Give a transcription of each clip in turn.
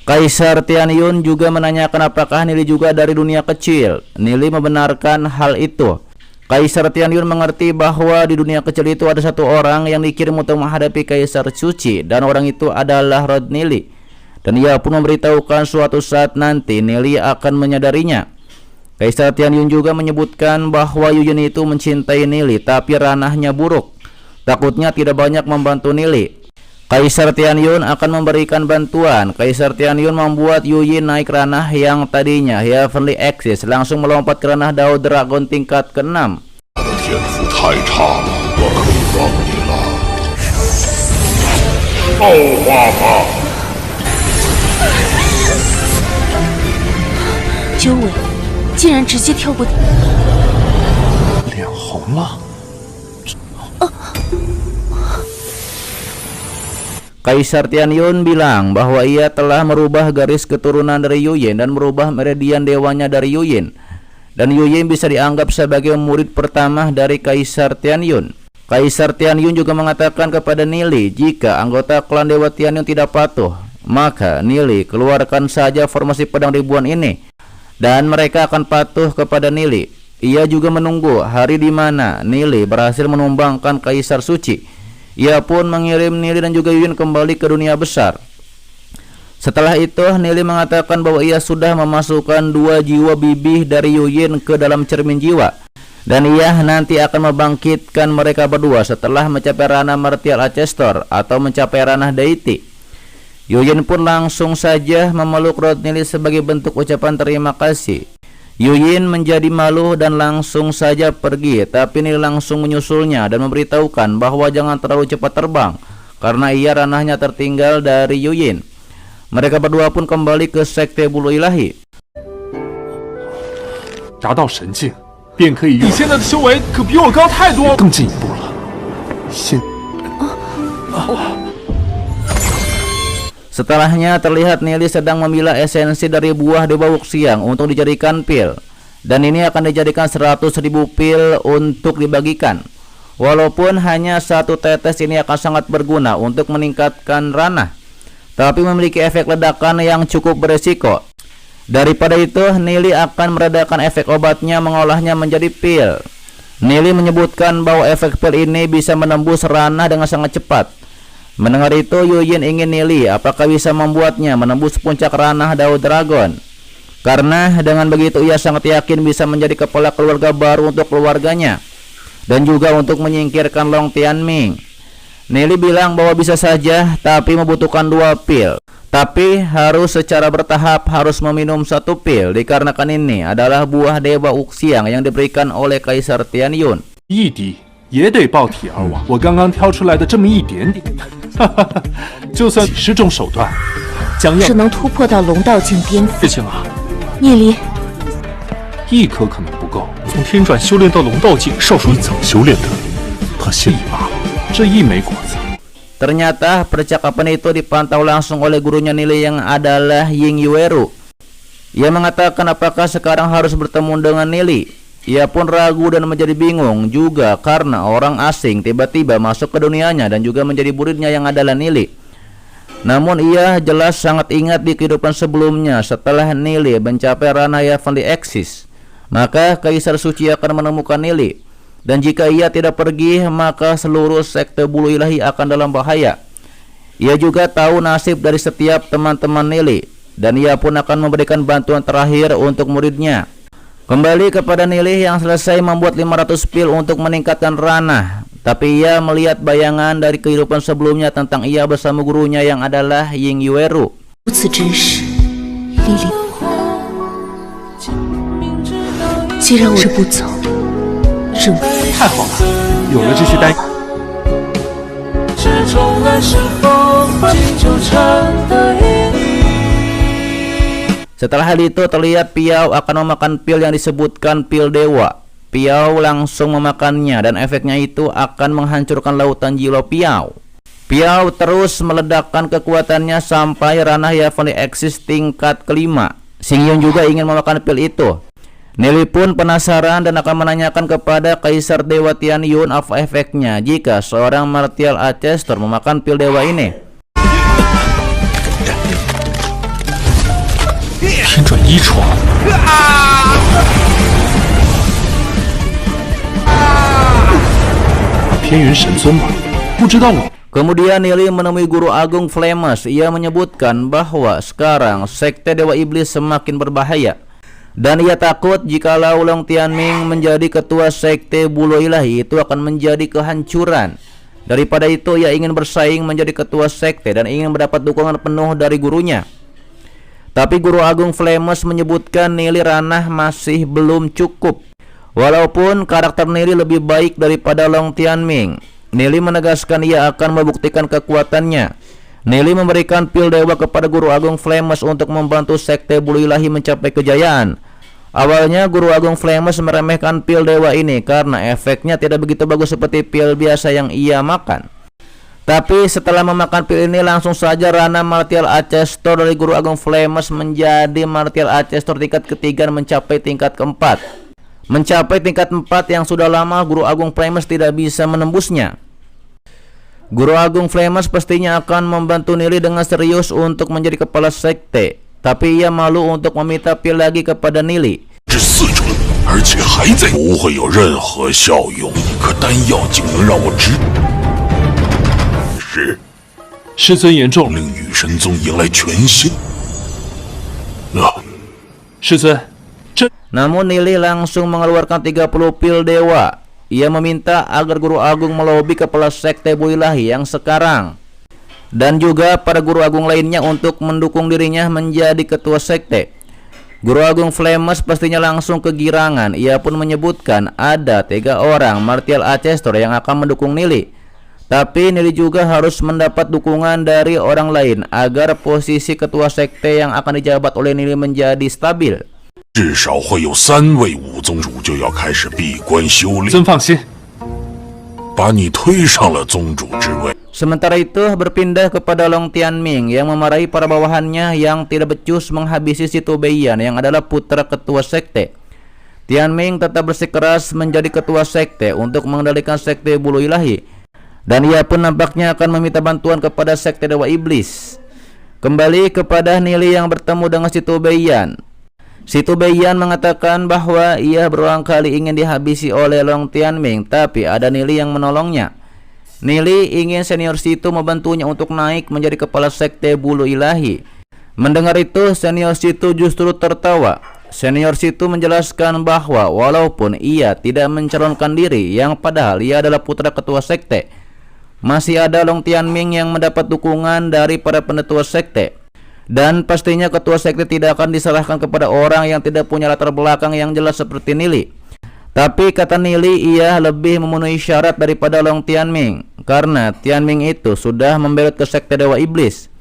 Kaisar Tianyun juga menanyakan apakah Nili juga dari dunia kecil. Nili membenarkan hal itu. Kaisar Tianyun mengerti bahwa di dunia kecil itu ada satu orang yang dikirim untuk menghadapi Kaisar Suci, dan orang itu adalah Rod Nili. Dan ia pun memberitahukan suatu saat nanti Nili akan menyadarinya. Kaisar Tianyun juga menyebutkan bahwa Yuyin itu mencintai Nili, tapi ranahnya buruk. Takutnya tidak banyak membantu Nili. Kaisar Tianyun akan memberikan bantuan. Kaisar Tianyun membuat Yuyin naik ranah yang tadinya Heavenly Axis, langsung melompat ke ranah Dao Dragon tingkat ke-6. Kaisar Tianyun bilang bahwa ia telah merubah garis keturunan dari Yuyin dan merubah meridian dewanya dari Yuyin. Dan Yuyin bisa dianggap sebagai murid pertama dari Kaisar Tianyun. Kaisar Tianyun juga mengatakan kepada Nili, jika anggota klan Dewa Tianyun tidak patuh, maka Nili keluarkan saja formasi pedang ribuan ini, dan mereka akan patuh kepada Nili. Ia juga menunggu hari di mana Nili berhasil menumbangkan Kaisar Suci. Ia pun mengirim Nili dan juga Yuyin kembali ke dunia besar. Setelah itu, Nili mengatakan bahwa ia sudah memasukkan 2 jiwa bibih dari Yuyin ke dalam cermin jiwa, dan ia nanti akan membangkitkan mereka berdua setelah mencapai ranah Martial Ancestor atau mencapai ranah Deity. Yuyin pun langsung saja memeluk Rod Nili sebagai bentuk ucapan terima kasih. Yuyin menjadi malu dan langsung saja pergi, tapi Nili langsung menyusulnya dan memberitahukan bahwa jangan terlalu cepat terbang karena ia ranahnya tertinggal dari Yuyin. Mereka berdua pun kembali ke Sekte Bulu Ilahi. 达到神境，便可以。你现在的修为可比我高太多，更进一步了。Setelahnya terlihat Nili sedang memilah esensi dari buah Dewa Wuxiang untuk dijadikan pil. Dan ini akan dijadikan 100.000 pil untuk dibagikan. Walaupun hanya 1 tetes ini akan sangat berguna untuk meningkatkan ranah, tapi memiliki efek ledakan yang cukup beresiko. Daripada itu, Nili akan meredakan efek obatnya mengolahnya menjadi pil. Nili menyebutkan bahwa efek pil ini bisa menembus ranah dengan sangat cepat. Mendengar itu, Yuyin ingin Nili apakah bisa membuatnya menembus puncak ranah Dao Dragon. Karena dengan begitu ia sangat yakin bisa menjadi kepala keluarga baru untuk keluarganya, dan juga untuk menyingkirkan Long Tianming. Nili bilang bahwa bisa saja, tapi membutuhkan 2 pil. Tapi harus secara bertahap, harus meminum 1 pil, dikarenakan ini adalah buah Dewa Wuxiang yang diberikan oleh Kaisar Tianyun. 一滴也得爆体而亡。我刚刚挑出来的这么一点点，就算几十种手段，将要只能突破到龙道境巅峰。事情啊，聂离， 1颗可能不够。从天转修炼到龙道境，少说你怎么修炼的？他现已罢了，这一枚果子。 Ternyata percakapan itu dipantau langsung oleh gurunya Nili yang adalah Ying Yueru. Ia mengatakan apakah sekarang harus bertemu dengan Nili. Ia pun ragu dan menjadi bingung juga karena orang asing tiba-tiba masuk ke dunianya dan juga menjadi muridnya yang adalah Nili. Namun ia jelas sangat ingat di kehidupan sebelumnya setelah Nili mencapai ranah Heavenly Axis, maka Kaisar Suci akan menemukan Nili. Dan jika ia tidak pergi, maka seluruh Sekte Bulu Ilahi akan dalam bahaya. Ia juga tahu nasib dari setiap teman-teman Nili, dan ia pun akan memberikan bantuan terakhir untuk muridnya. Kembali kepada Nili yang selesai membuat 500 pil untuk meningkatkan ranah, tapi ia melihat bayangan dari kehidupan sebelumnya tentang ia bersama gurunya yang adalah Ying Yueru. 如此真实，莉莉，既然我不走，任务 太好了，有了这些丹。 Setelah hal itu terlihat Piao akan memakan pil yang disebutkan pil dewa. Piao langsung memakannya dan efeknya itu akan menghancurkan lautan jiwa Piao. Piao terus meledakkan kekuatannya sampai ranah Heavenly Axis tingkat ke-5. Xingyun juga ingin memakan pil itu. Nili pun penasaran dan akan menanyakan kepada Kaisar Dewa Tianyun apa efeknya jika seorang Martial Ancestor memakan pil dewa ini. 转一传。偏元神尊吧，不知道我。 Kemudian Nili menemui Guru Agung Flemes. Ia menyebutkan bahwa sekarang sekte Dewa Iblis semakin berbahaya. Dan ia takut jikalau Long Tianming menjadi ketua sekte Bulu Ilahi itu akan menjadi kehancuran. Daripada itu ia ingin bersaing menjadi ketua sekte dan ingin mendapat dukungan penuh dari gurunya. Tapi Guru Agung Flemes menyebutkan Nili Ranah masih belum cukup. Walaupun karakter Nili lebih baik daripada Long Tianming, Nili menegaskan ia akan membuktikan kekuatannya. Nili memberikan pil dewa kepada Guru Agung Flemes untuk membantu sekte Bulu Ilahi mencapai kejayaan. Awalnya Guru Agung Flemes meremehkan pil dewa ini karena efeknya tidak begitu bagus seperti pil biasa yang ia makan. Tapi setelah memakan pil ini langsung saja Rana Martial Ancestor dari Guru Agung Flemes menjadi Martial Ancestor tingkat ketiga dan mencapai tingkat keempat. Mencapai tingkat 4 yang sudah lama Guru Agung Flemes tidak bisa menembusnya. Guru Agung Flemes pastinya akan membantu Nili dengan serius untuk menjadi kepala sekte. Tapi ia malu untuk meminta pil lagi kepada Nili. Namun Nili langsung mengeluarkan 30 pil dewa. Ia meminta agar Guru Agung melobi kepala sekte Bulu Ilahi yang sekarang dan juga para guru agung lainnya untuk mendukung dirinya menjadi ketua sekte. Guru Agung Flemes pastinya langsung kegirangan. Ia pun menyebutkan ada 3 orang Martial Ancestor yang akan mendukung Nili. Tapi Nili juga harus mendapat dukungan dari orang lain agar posisi ketua sekte yang akan dijabat oleh Nili menjadi stabil. 至少会有3位武宗主就要开始闭关修炼。尊放心，把你推上了宗主之位。 Sementara itu berpindah kepada Long Tianming yang memarahi para bawahannya yang tidak becus menghabisi si Tubeiyan yang adalah putra ketua sekte. Tianming tetap bersikeras menjadi ketua sekte untuk mengendalikan sekte Bulu Ilahi. Dan ia pun nampaknya akan meminta bantuan kepada sekte Dewa Iblis. Kembali kepada Nili yang bertemu dengan si Tubeiyan. Si Tubeiyan mengatakan bahwa ia berulang kali ingin dihabisi oleh Long Tianming, tapi ada Nili yang menolongnya. Nili ingin senior situ membantunya untuk naik menjadi kepala sekte Bulu Ilahi. Mendengar itu, senior situ justru tertawa. Senior situ menjelaskan bahwa walaupun ia tidak mencalonkan diri, yang padahal ia adalah putra ketua sekte, masih ada Long Tianming yang mendapat dukungan dari para penetua sekte. Dan pastinya ketua sekte tidak akan diserahkan kepada orang yang tidak punya latar belakang yang jelas seperti Nili. Tapi kata Nili, ia lebih memenuhi syarat daripada Long Tianming, karena Tianming itu sudah membelot ke sekte Dewa Iblis.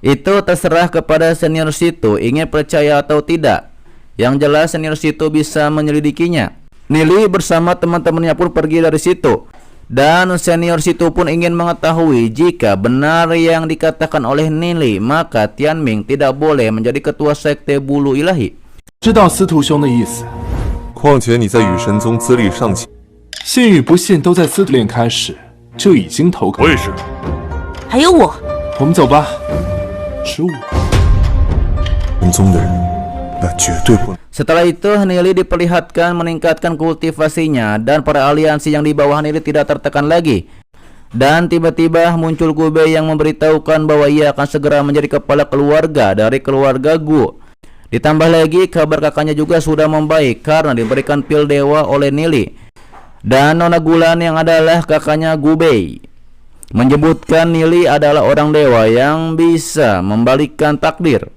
Itu terserah kepada senior situ ingin percaya atau tidak. Yang jelas senior situ bisa menyelidikinya. Nili bersama teman-temannya pun pergi dari situ. Dan senior situ pun ingin mengetahui jika benar yang dikatakan oleh Nili, maka Tianming tidak boleh menjadi ketua sekte Bulu Ilahi. 知道司徒兄的意思。况且你在羽神宗资历尚浅，信与不信都在司徒练开始就已经投稿。我也是。还有我，我们走吧。15。神宗的人，那绝对不能。 Setelah itu Nili diperlihatkan meningkatkan kultivasinya dan para aliansi yang di bawah Nili tidak tertekan lagi. Dan tiba-tiba muncul Gubei yang memberitahukan bahwa ia akan segera menjadi kepala keluarga dari keluarga Gu. Ditambah lagi kabar kakaknya juga sudah membaik karena diberikan pil dewa oleh Nili. Dan Nona Gulan yang adalah kakaknya Gubei menyebutkan Nili adalah orang dewa yang bisa membalikkan takdir.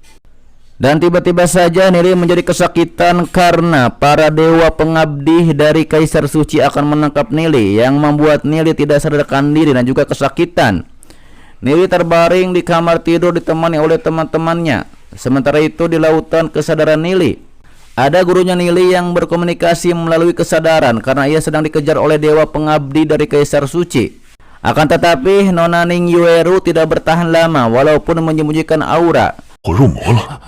Dan tiba-tiba saja Nili menjadi kesakitan karena para dewa pengabdi dari Kaisar Suci akan menangkap Nili, yang membuat Nili tidak sadarkan diri dan juga kesakitan. Nili terbaring di kamar tidur ditemani oleh teman-temannya. Sementara itu di lautan kesadaran Nili, ada gurunya Nili yang berkomunikasi melalui kesadaran karena ia sedang dikejar oleh dewa pengabdi dari Kaisar Suci. Akan tetapi Nona Ning Yueru tidak bertahan lama walaupun menyembunyikan aura. 我入魔了。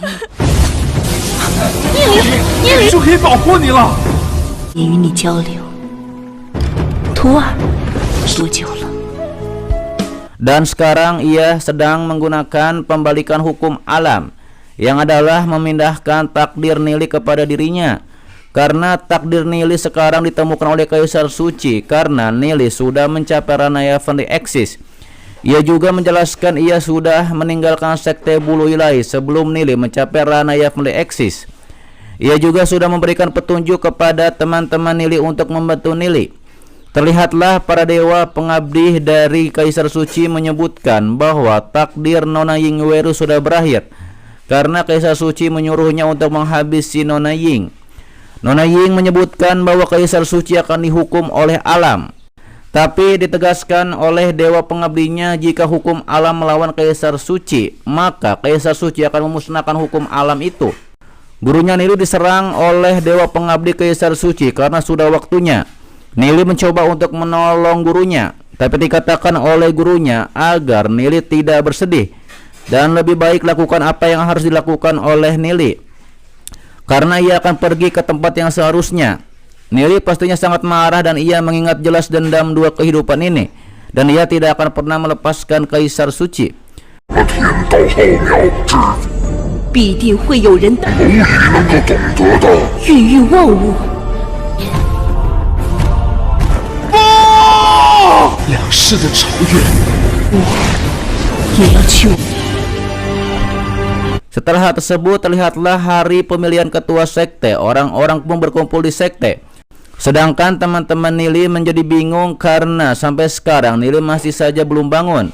就可以保护你了。也与你交流，徒儿多久了？ Dan sekarang ia sedang menggunakan pembalikan hukum alam. yang adalah memindahkan takdir Nili kepada dirinya. Karena takdir Nili sekarang ditemukan oleh Kaisar Suci karena Nili sudah mencapai ranah Heavenly Axis. Ia juga menjelaskan ia sudah meninggalkan sekte bulu ilahi sebelum Nili mencapai ranah Heavenly Axis. Ia juga sudah memberikan petunjuk kepada teman-teman Nili untuk membantu Nili. Terlihatlah para dewa pengabdi dari Kaisar Suci menyebutkan bahwa takdir Nona Ying Weru sudah berakhir karena Kaisar Suci menyuruhnya untuk menghabisi Nona Ying. Nona Ying menyebutkan bahwa Kaisar Suci akan dihukum oleh alam. Tapi ditegaskan oleh dewa pengabdinya jika hukum alam melawan Kaisar Suci, maka Kaisar Suci akan memusnahkan hukum alam itu. Gurunya Nili diserang oleh dewa pengabdi Kaisar Suci karena sudah waktunya. Nili mencoba untuk menolong gurunya, tapi dikatakan oleh gurunya agar Nili tidak bersedih dan lebih baik lakukan apa yang harus dilakukan oleh Nili, karena ia akan pergi ke tempat yang seharusnya. Nili pastinya sangat marah dan ia mengingat jelas dendam dua kehidupan ini, dan ia tidak akan pernah melepaskan Kaisar Suci. 必定会有人蝼蚁能够懂得的。孕育万物。两世的仇怨，也要去。 Setelah hal tersebut, terlihatlah hari pemilihan ketua sekte. Orang-orang pun berkumpul di sekte. Sedangkan teman-teman Nili menjadi bingung karena sampai sekarang Nili masih saja belum bangun.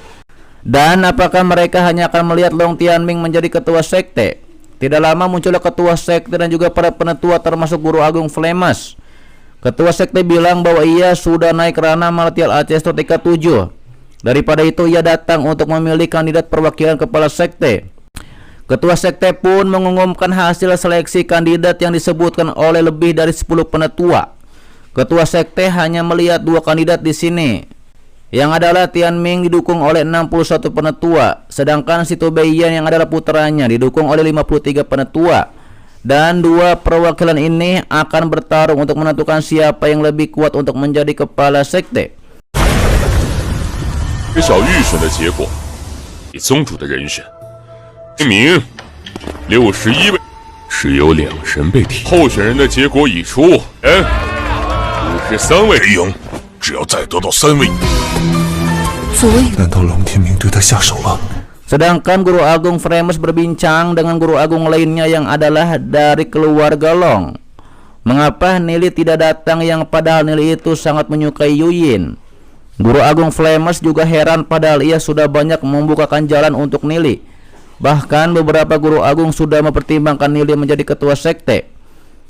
Dan apakah mereka hanya akan melihat Long Tianming menjadi ketua sekte? Tidak lama muncullah ketua sekte dan juga para penetua termasuk Guru Agung Flemas. Ketua sekte bilang bahwa ia sudah naik ranah Martial Archesto tingkat 7. Daripada itu ia datang untuk memilih kandidat perwakilan kepala sekte. Ketua sekte pun mengumumkan hasil seleksi kandidat yang disebutkan oleh lebih dari 10 penetua. Ketua sekte hanya melihat 2 kandidat di sini, yang adalah Tianming didukung oleh 61 penetua, sedangkan Situ Beiyan yang adalah putranya didukung oleh 53 penetua. Dan 2 perwakilan ini akan bertarung untuk menentukan siapa yang lebih kuat untuk menjadi kepala sekte. 知晓预选的结果，以宗主的人选，姓名61位，只有2人被提。候选人的结果已出，人53位。谁赢？只要再得到3位。难道龙天明对他下手了？ Sedangkan Guru Agung Flemas berbincang dengan Guru Agung lainnya yang adalah dari keluarga Long. Mengapa Nili tidak datang yang padahal Nili itu sangat menyukai Yuyin? Guru Agung Flemas juga heran padahal ia sudah banyak membukakan jalan untuk Nili. Bahkan beberapa Guru Agung sudah mempertimbangkan Nili menjadi ketua sekte.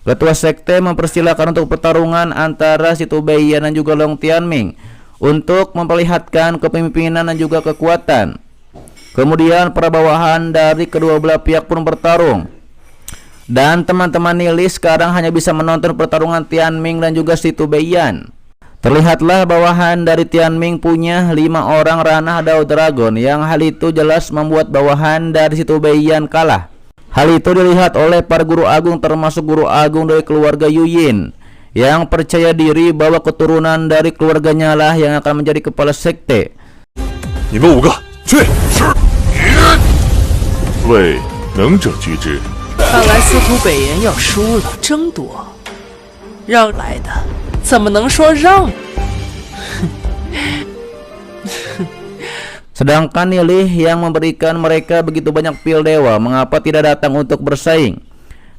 Ketua sekte mempersilahkan untuk pertarungan antara Situ Beiyan dan juga Long Tianming untuk memperlihatkan kepemimpinan dan juga kekuatan. Kemudian para bawahan dari kedua belah pihak pun bertarung. Dan teman-teman Nili sekarang hanya bisa menonton pertarungan Tianming dan juga Situ Beiyan. Terlihatlah bawahan dari Tianming punya 5 orang ranah Dao Dragon, yang hal itu jelas membuat bawahan dari Situ Beiyan kalah. Hal itu dilihat oleh para Guru Agung termasuk Guru Agung dari keluarga Yuyin, yang percaya diri bahwa keturunan dari keluarganya lah yang akan menjadi kepala sekte. 你们5个去。是。为能者居之。看来司徒北岩要输了，争夺让来的，怎么能说让？ Sedangkan Nili yang memberikan mereka begitu banyak pil dewa, mengapa tidak datang untuk bersaing?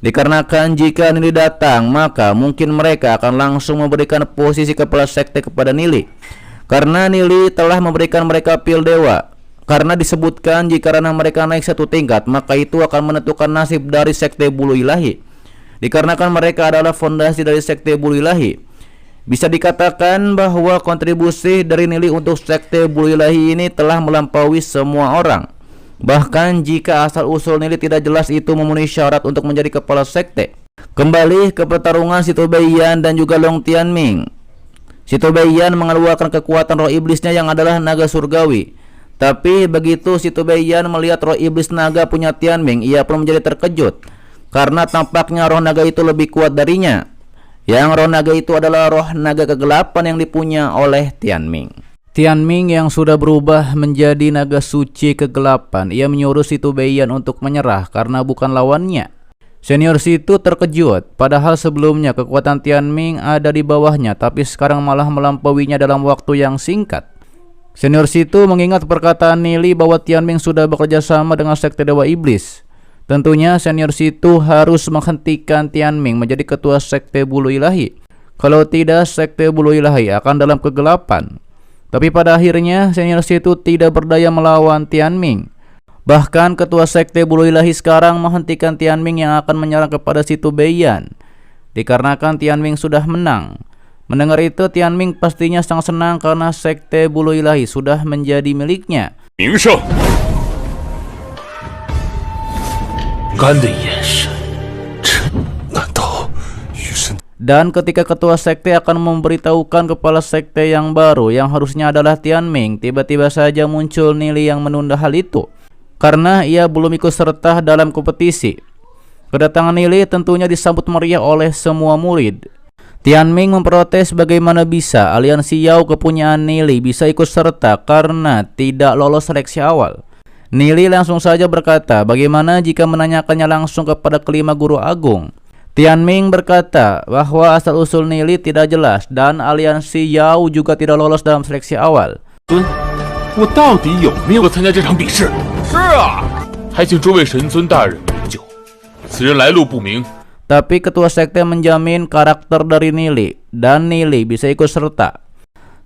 Dikarenakan jika Nili datang, maka mungkin mereka akan langsung memberikan posisi kepala sekte kepada Nili. Karena Nili telah memberikan mereka pil dewa. Karena disebutkan jika ranah mereka naik 1 tingkat, maka itu akan menentukan nasib dari sekte bulu ilahi. Dikarenakan mereka adalah fondasi dari sekte bulu ilahi, bisa dikatakan bahwa kontribusi dari Nili untuk sekte bulu ilahi ini telah melampaui semua orang. Bahkan jika asal-usul Nili tidak jelas, itu memenuhi syarat untuk menjadi kepala sekte. Kembali ke pertarungan Situ Beiyan dan juga Long Tianming. Situ Beiyan mengeluarkan kekuatan roh iblisnya yang adalah naga surgawi. Tapi begitu Situ Beiyan melihat roh iblis naga punya Tianming, ia pun menjadi terkejut karena tampaknya roh naga itu lebih kuat darinya. Yang roh naga itu adalah roh naga kegelapan yang dipunya oleh Tianming. Tianming yang sudah berubah menjadi naga suci kegelapan, ia menyuruh Si Tu Beiyan untuk menyerah karena bukan lawannya. Senior Situ terkejut, padahal sebelumnya kekuatan Tianming ada di bawahnya, tapi sekarang malah melampauinya dalam waktu yang singkat. Senior Situ mengingat perkataan Nili bahwa Tianming sudah bekerja sama dengan Sekte Dewa Iblis. Tentunya Senior Situ harus menghentikan Tianming menjadi ketua Sekte Bulu Ilahi. Kalau tidak, Sekte Bulu Ilahi akan dalam kegelapan. Tapi pada akhirnya Senior Situ tidak berdaya melawan Tianming. Bahkan ketua Sekte Bulu Ilahi sekarang menghentikan Tianming yang akan menyerang kepada Si Tu Beiyan, dikarenakan Tianming sudah menang. Mendengar itu, Tianming pastinya sangat senang karena Sekte Bulu Ilahi sudah menjadi miliknya. 名胜，干的眼神，难道与神 Dan ketika ketua sekte akan memberitahukan kepala sekte yang baru yang harusnya adalah Tianming, tiba-tiba saja muncul Nili yang menunda hal itu karena ia belum ikut serta dalam kompetisi. Kedatangan Nili tentunya disambut meriah oleh semua murid. Tianming memprotes bagaimana bisa aliansi Yao kepunyaan Nili bisa ikut serta karena tidak lolos seleksi awal. Nili langsung saja berkata bagaimana jika menanyakannya langsung kepada kelima guru agung. Tianming berkata bahwa asal-usul Nili tidak jelas dan aliansi Yao juga tidak lolos dalam seleksi awal. 尊，我到底有没有参加这场比试？是啊，还请诸位神尊大人明究。此人来路不明， Tapi ketua sekte menjamin karakter dari Nili dan Nili bisa ikut serta.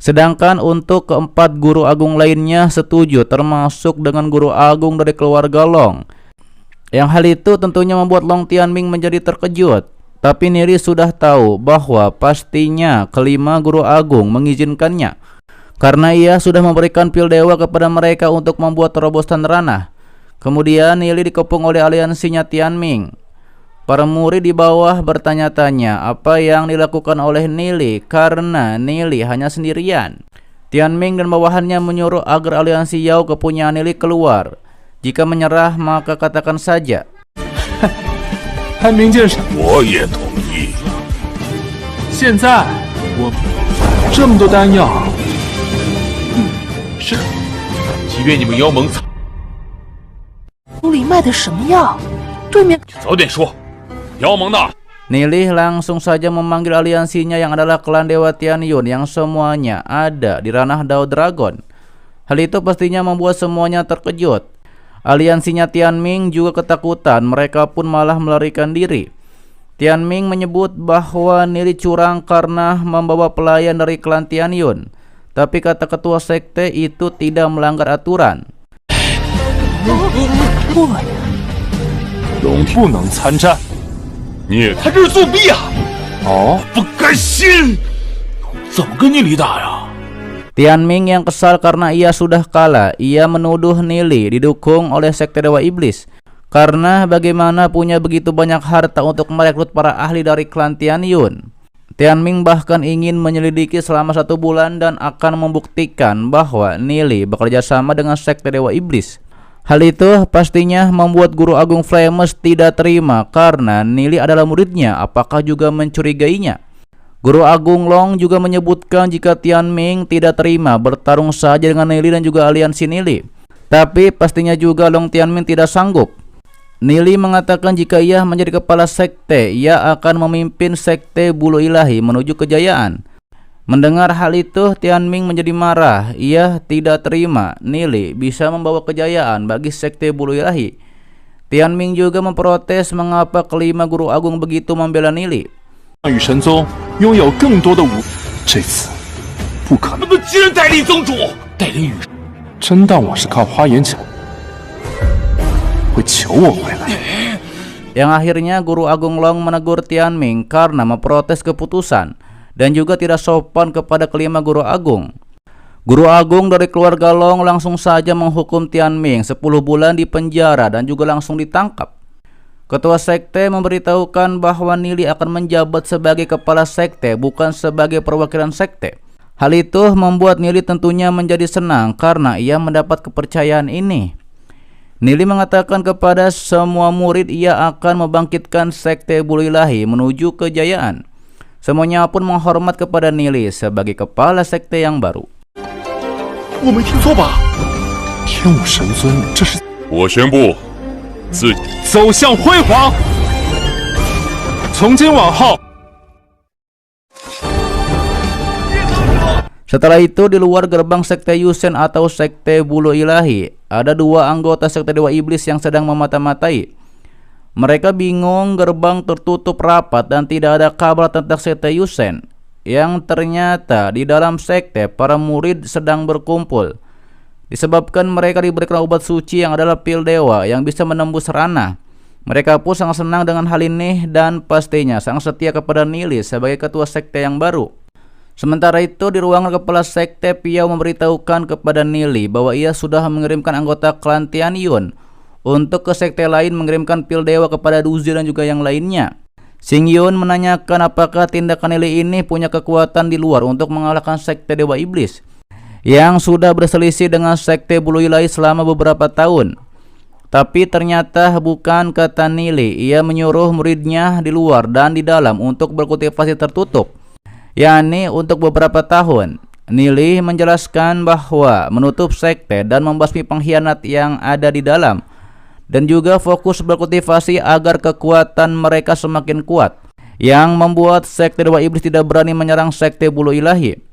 Sedangkan untuk keempat guru agung lainnya setuju, termasuk dengan guru agung dari keluarga Long. Yang hal itu tentunya membuat Long Tianming menjadi terkejut. Tapi Nili sudah tahu bahwa pastinya kelima guru agung mengizinkannya, karena ia sudah memberikan pil dewa kepada mereka untuk membuat terobosan ranah. Kemudian Nili dikepung oleh aliansinya Tianming. Para murid di bawah bertanya-tanya apa yang dilakukan oleh Nili karena Nili hanya sendirian. Tianming dan bawahannya menyuruh agar aliansi Yao kepunyaan Nili keluar. Jika menyerah maka katakan saja. 还明鉴赏，我也同意。现在我这么多丹药，是，即便你们妖盟惨，宫里卖的什么药？对面就早点说。妖盟呢？ Nili langsung saja memanggil aliansinya yang adalah klan Dewa Tianyun yang semuanya ada di ranah Dao Dragon. Hal itu pastinya membuat semuanya terkejut. Aliansinya Tianming juga ketakutan, mereka pun malah melarikan diri. Tianming menyebut bahwa Nili curang karena membawa pelayan dari klan Tianyun. Tapi kata ketua sekte itu tidak melanggar aturan. 龙不能参战。你他这是作弊啊！哦，不甘心，怎么跟你李打呀？ Tianming yang kesal karena ia sudah kalah, ia menuduh Nili didukung oleh Sekte Dewa Iblis. Karena bagaimana punya begitu banyak harta untuk merekrut para ahli dari klan Tianyun. Tianming bahkan ingin menyelidiki selama 1 bulan dan akan membuktikan bahwa Nili bekerja sama dengan Sekte Dewa Iblis. Hal itu pastinya membuat Guru Agung Flames tidak terima karena Nili adalah muridnya, apakah juga mencurigainya. Guru Agung Long juga menyebutkan jika Tianming tidak terima bertarung saja dengan Nili dan juga aliansi Nili. Tapi pastinya juga Long Tianming tidak sanggup. Nili mengatakan jika ia menjadi kepala sekte, ia akan memimpin Sekte Bulu Ilahi menuju kejayaan. Mendengar hal itu, Tianming menjadi marah. Ia tidak terima Nili bisa membawa kejayaan bagi Sekte Bulu Ilahi. Tianming juga memprotes mengapa kelima guru agung begitu membela Nili. 与神宗拥有更多的武，这次不可能。不能既然代理宗主，带领羽，真当我是靠花言巧会求我回来？ Yang akhirnya Guru Agung Long menegur Tianming karena memprotes keputusan dan juga tidak sopan kepada kelima guru agung. Guru agung dari keluarga Long langsung saja menghukum Tianming 10 bulan di penjara dan juga langsung ditangkap. Ketua sekte memberitahukan bahwa Nili akan menjabat sebagai kepala sekte, bukan sebagai perwakilan sekte. Hal itu membuat Nili tentunya menjadi senang karena ia mendapat kepercayaan ini. Nili mengatakan kepada semua murid ia akan membangkitkan Sekte Bulu Ilahi menuju kejayaan. Semuanya pun menghormat kepada Nili sebagai kepala sekte yang baru. 我没听错吧？天武神尊，这是我宣布，自走向辉煌。从今往后。 Setelah itu di luar gerbang sekte Yusen atau sekte Bulu Ilahi, ada dua anggota sekte Dewa Iblis yang sedang memata-matai. Mereka bingung, gerbang tertutup rapat dan tidak ada kabar tentang sekte Yusen. Yang ternyata di dalam sekte para murid sedang berkumpul. Disebabkan mereka diberikan obat suci yang adalah pil dewa yang bisa menembus ranah. Mereka pun sangat senang dengan hal ini dan pastinya sangat setia kepada Nili sebagai ketua sekte yang baru. Sementara itu di ruangan kepala sekte, Piao memberitahukan kepada Nili bahwa ia sudah mengirimkan anggota klan Tianyun untuk ke sekte lain mengirimkan pil dewa kepada Duzi dan juga yang lainnya. Xingyun menanyakan apakah tindakan Nili ini punya kekuatan di luar untuk mengalahkan sekte Dewa Iblis yang sudah berselisih dengan sekte Bulu Ilahi selama beberapa tahun. Tapi ternyata bukan, kata Nili. Ia menyuruh muridnya di luar dan di dalam untuk berkultivasi tertutup, yakni untuk beberapa tahun. Nili menjelaskan bahwa menutup sekte dan membasmi pengkhianat yang ada di dalam, dan juga fokus berkultivasi agar kekuatan mereka semakin kuat, yang membuat sekte Dewa Iblis tidak berani menyerang sekte Bulu Ilahi.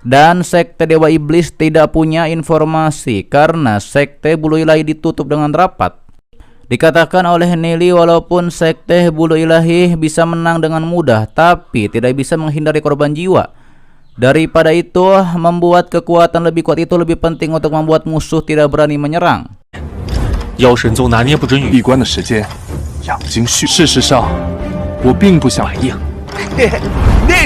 Dan sekte Dewa Iblis tidak punya informasi karena sekte Bulu Ilahi ditutup dengan rapat. Dikatakan oleh Nili walaupun sekte Bulu Ilahi bisa menang dengan mudah, tapi tidak bisa menghindari korban jiwa. Daripada itu, membuat kekuatan lebih kuat itu lebih penting untuk membuat musuh tidak berani menyerang. 妖神宗拿捏不准闭关的时间，养精蓄。事实上，我并不想应。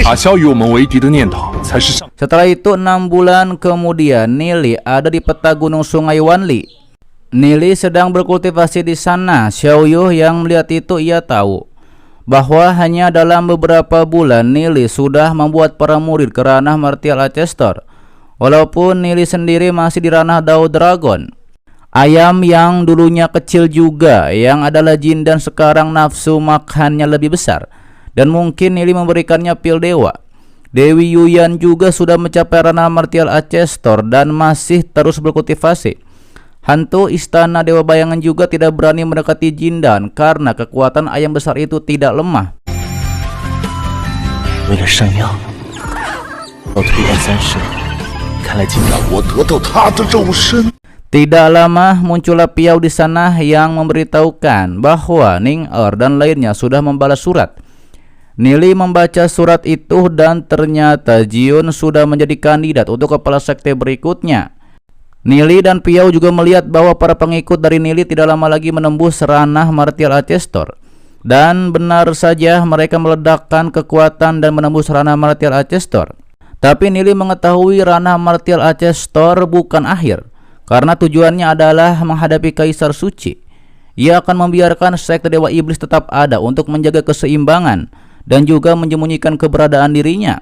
打消与我们为敌的念头才是上。 Setelah itu 6 bulan kemudian, Nili ada di peta gunung sungai Wanli. Nili sedang berkultivasi di sana. Xiaoyu yang melihat itu, ia tahu bahwa hanya dalam beberapa bulan Nili sudah membuat para murid ke ranah martial Ancestor. Walaupun Nili sendiri masih di ranah Dao Dragon. Ayam yang dulunya kecil juga, yang adalah jin dan sekarang nafsu makannya lebih besar. Dan mungkin Nili memberikannya pil dewa. Dewi Yuyan juga sudah mencapai ranah martial Ancestor dan masih terus berkultivasi. Hantu istana Dewa Bayangan juga tidak berani mendekati Jindan karena kekuatan ayam besar itu tidak lemah. Tidak lama muncullah Piao di sana yang memberitahukan bahwa Ning Er dan lainnya sudah membalas surat. Nili membaca surat itu dan ternyata Jiun sudah menjadi kandidat untuk kepala sekte berikutnya. Nili dan Piao juga melihat bahwa para pengikut dari Nili tidak lama lagi menembus ranah martial Ancestor. Dan benar saja mereka meledakkan kekuatan dan menembus ranah martial Ancestor. Tapi Nili mengetahui ranah martial Ancestor bukan akhir, karena tujuannya adalah menghadapi Kaisar Suci. Ia akan membiarkan sekte Dewa Iblis tetap ada untuk menjaga keseimbangan dan juga menyembunyikan keberadaan dirinya.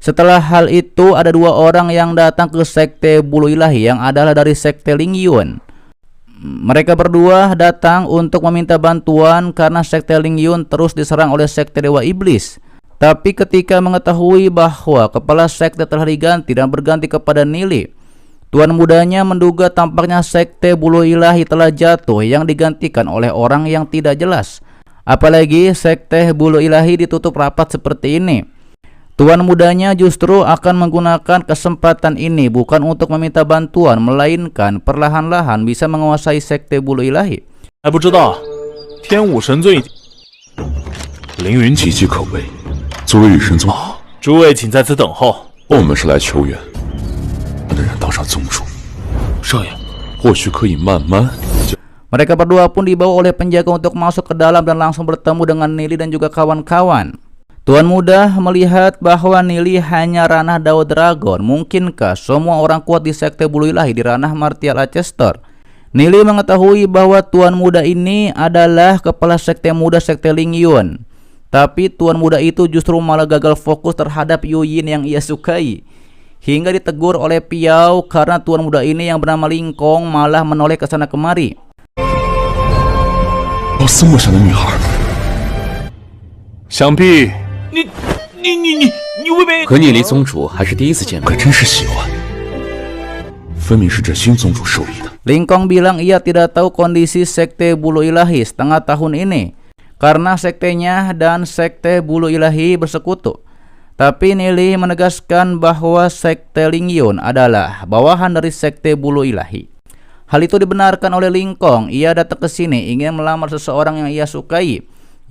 Setelah hal itu, ada 2 orang yang datang ke sekte Bulu Ilahi yang adalah dari sekte Lingyun. Mereka berdua datang untuk meminta bantuan karena sekte Lingyun terus diserang oleh sekte Dewa Iblis. Tapi ketika mengetahui bahwa kepala sekte telah diganti dan berganti kepada Nili, tuan mudanya menduga tampaknya sekte Bulu Ilahi telah jatuh yang digantikan oleh orang yang tidak jelas. Apalagi sekte Bulu Ilahi ditutup rapat seperti ini. Tuan mudanya justru akan menggunakan kesempatan ini bukan untuk meminta bantuan, melainkan perlahan-lahan bisa menguasai sekte Bulu Ilahi. 还不知道，天武神尊已经。凌云几句口碑，作为羽神宗，诸位请在此等候。我们是来求援，的人当上宗主，少爷，或许可以慢慢。 Mereka berdua pun dibawa oleh penjaga untuk masuk ke dalam dan langsung bertemu dengan Nili dan juga kawan-kawan. Tuan muda melihat bahwa Nili hanya ranah Dao Dragon. Mungkinkah semua orang kuat di sekte Bulu Ilahi di ranah martial Ancestor? Nili mengetahui bahwa tuan muda ini adalah kepala sekte muda sekte Lingyun. Tapi tuan muda itu justru malah gagal fokus terhadap Yuyin yang ia sukai. Hingga ditegur oleh Piao karena tuan muda ini yang bernama Lingkong malah menoleh ke sana kemari. 老斯莫想的女孩，想必。 和聂离宗主还是第一次见面，可真是喜欢。分明是这新宗主授意的。 Lingkong bilang ia tidak tahu kondisi sekte Bulu Ilahi setengah tahun ini karena sektenya dan sekte Bulu Ilahi bersekutu. Tapi Nili menegaskan bahwa sekte Lingyun adalah bawahan dari sekte Bulu Ilahi. Hal itu dibenarkan oleh Lingkong. Ia datang ke sini ingin melamar seseorang yang ia sukai,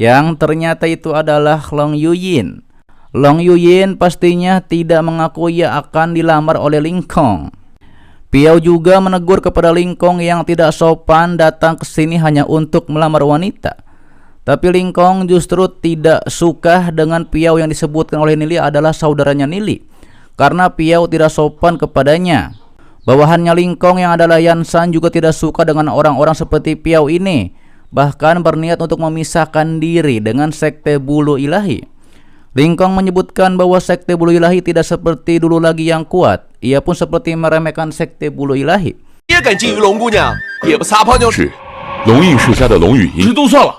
yang ternyata itu adalah Long Yuyin. Long Yuyin pastinya tidak mengaku ia akan dilamar oleh Lingkong. Piao juga menegur kepada Lingkong yang tidak sopan datang ke sini hanya untuk melamar wanita. Tapi Lingkong justru tidak suka dengan Piao yang disebutkan oleh Nili adalah saudaranya Nili, karena Piao tidak sopan kepadanya. Bawahannya Lingkong yang adalah Yansan juga tidak suka dengan orang-orang seperti Piao ini, bahkan berniat untuk memisahkan diri dengan sekte Bulu Ilahi. Lingkong menyebutkan bahwa sekte Bulu Ilahi tidak seperti dulu lagi yang kuat. Ia pun seperti meremehkan sekte Bulu Ilahi. 也敢觊觎龙姑娘，也不撒泡尿。是，龙印世家的龙语音都算了，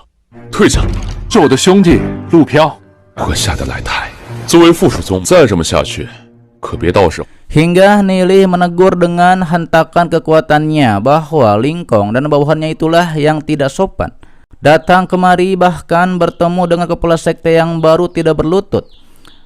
退下。是我的兄弟陆飘。可下得来太。作为附属宗，再这么下去，可别到时候。 Hingga Nili menegur dengan hentakan kekuatannya bahwa Lingkong dan bawahannya itulah yang tidak sopan. Datang kemari bahkan bertemu dengan kepala sekte yang baru tidak berlutut.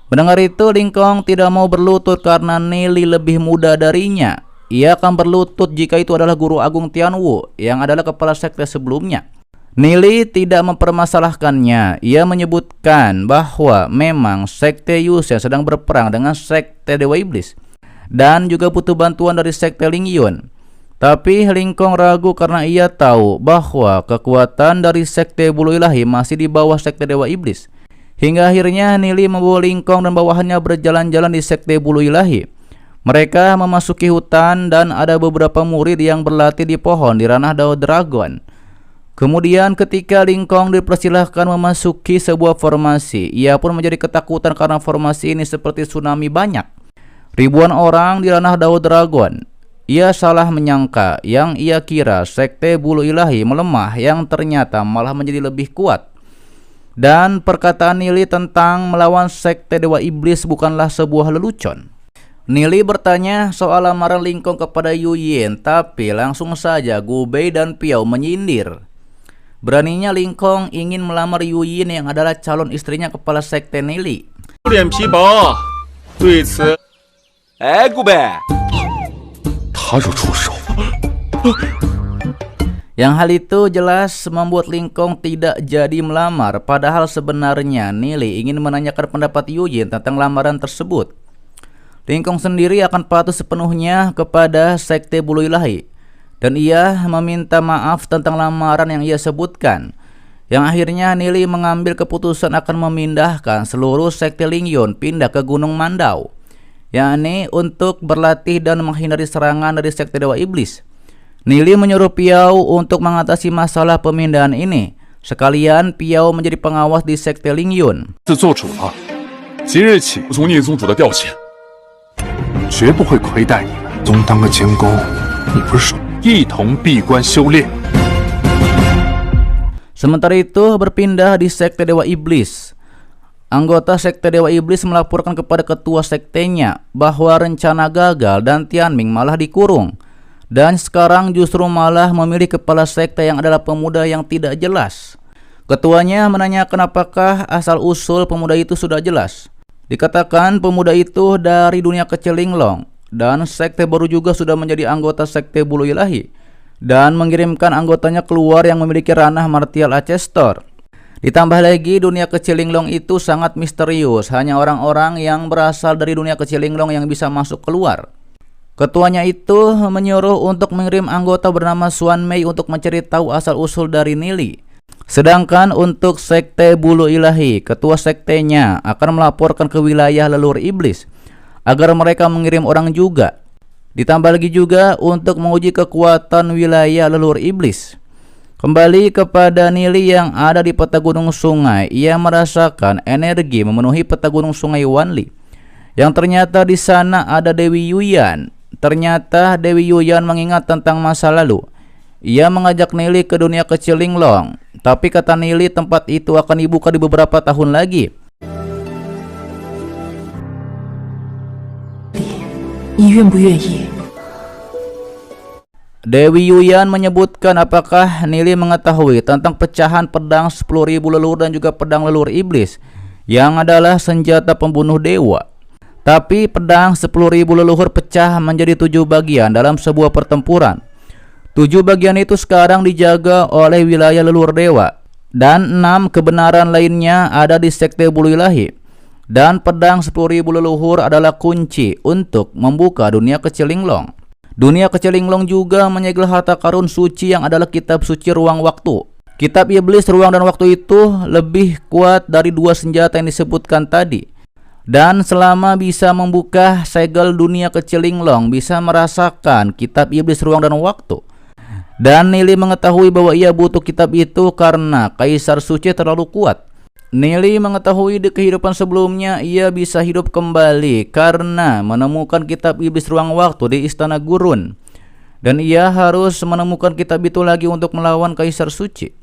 Mendengar itu Lingkong tidak mau berlutut karena Nili lebih muda darinya. Ia akan berlutut jika itu adalah guru agung Tianwu yang adalah kepala sekte sebelumnya. Nili tidak mempermasalahkannya. Ia menyebutkan bahwa memang sekte Yusen sedang berperang dengan sekte Dewa Iblis dan juga butuh bantuan dari sekte Lingyun. Tapi Lingkong ragu karena ia tahu bahwa kekuatan dari sekte Bulu Ilahi masih di bawah sekte Dewa Iblis. Hingga akhirnya Nili membawa Lingkong dan bawahannya berjalan-jalan di sekte Bulu Ilahi. Mereka memasuki hutan dan ada beberapa murid yang berlatih di pohon di ranah Dao Dragon. Kemudian ketika Lingkong dipersilahkan memasuki sebuah formasi, ia pun menjadi ketakutan karena formasi ini seperti tsunami banyak. Ribuan orang di ranah Dao Dragon. Ia salah menyangka, yang ia kira sekte Bulu Ilahi melemah yang ternyata malah menjadi lebih kuat. Dan perkataan Nili tentang melawan sekte Dewa Iblis bukanlah sebuah lelucon. Nili bertanya soal lamaran Lingkong kepada Yuyin, tapi langsung saja Gubei dan Piao menyindir. Beraninya Lingkong ingin melamar Yuyin yang adalah calon istrinya kepala sekte Nili. 脸皮薄，对此，哎，顾贝， 他若出手， Yang hal itu jelas membuat Lingkong tidak jadi melamar, padahal sebenarnya Nili ingin menanyakan pendapat Yuyin tentang lamaran tersebut. Lingkong sendiri akan patuh sepenuhnya kepada sekte Bulu Ilahi, dan ia meminta maaf tentang lamaran yang ia sebutkan. Yang akhirnya Nili mengambil keputusan akan memindahkan seluruh sekte Lingyun pindah ke Gunung Mandau, yakni untuk berlatih dan menghindari serangan dari sekte Dewa Iblis. Nili menyuruh Piao untuk mengatasi masalah pemindahan ini. Sekalian Piao menjadi pengawas di sekte Lingyun. 自做主了，即日起从聂宗主的调遣，绝不会亏待你们。总当个监工，你不是说一同闭关修炼？ Sementara itu berpindah di sekte Dewa Iblis. Anggota sekte Dewa Iblis melaporkan kepada ketua sektenya bahwa rencana gagal dan Tianming malah dikurung. Dan sekarang justru malah memilih kepala sekte yang adalah pemuda yang tidak jelas. Ketuanya menanyakan apakah asal-usul pemuda itu sudah jelas. Dikatakan pemuda itu dari dunia kecil Linglong, dan sekte baru juga sudah menjadi anggota sekte Bulu Ilahi, dan mengirimkan anggotanya keluar yang memiliki ranah martial Ancestor. Ditambah lagi dunia kecil Linglong itu sangat misterius, hanya orang-orang yang berasal dari dunia kecil Linglong yang bisa masuk keluar. Ketuanya itu menyuruh untuk mengirim anggota bernama Xuan Mei untuk mencari tahu asal-usul dari Nili. Sedangkan untuk sekte Bulu Ilahi, ketua sektenya akan melaporkan ke wilayah leluhur iblis agar mereka mengirim orang juga. Ditambah lagi juga untuk menguji kekuatan wilayah leluhur iblis. Kembali kepada Nili yang ada di peta gunung sungai, ia merasakan energi memenuhi peta gunung sungai Wanli. Yang ternyata di sana ada Dewi Yuyan. Ternyata Dewi Yuyan mengingat tentang masa lalu. Ia mengajak Nili ke dunia kecil Linglong, tapi kata Nili tempat itu akan dibuka di beberapa tahun lagi. 你愿不愿意 Dewi Yuyan menyebutkan apakah Nili mengetahui tentang pecahan pedang 10.000 leluhur dan juga pedang leluhur iblis yang adalah senjata pembunuh dewa. Tapi pedang 10.000 leluhur pecah menjadi 7 bagian dalam sebuah pertempuran. 7 bagian itu sekarang dijaga oleh wilayah leluhur dewa dan 6 kebenaran lainnya ada di sekte bulu ilahi. Dan pedang 10.000 leluhur adalah kunci untuk membuka dunia kecil linglong. Dunia kecil linglong juga menyegel harta karun suci yang adalah kitab suci ruang waktu. Kitab iblis ruang dan waktu itu lebih kuat dari 2 senjata yang disebutkan tadi. Dan selama bisa membuka segel dunia kecil linglong, bisa merasakan kitab iblis ruang dan waktu. Dan Nili mengetahui bahwa ia butuh kitab itu karena kaisar suci terlalu kuat. Nili mengetahui di kehidupan sebelumnya ia bisa hidup kembali karena menemukan kitab iblis ruang waktu di istana gurun. Dan ia harus menemukan kitab itu lagi untuk melawan kaisar suci.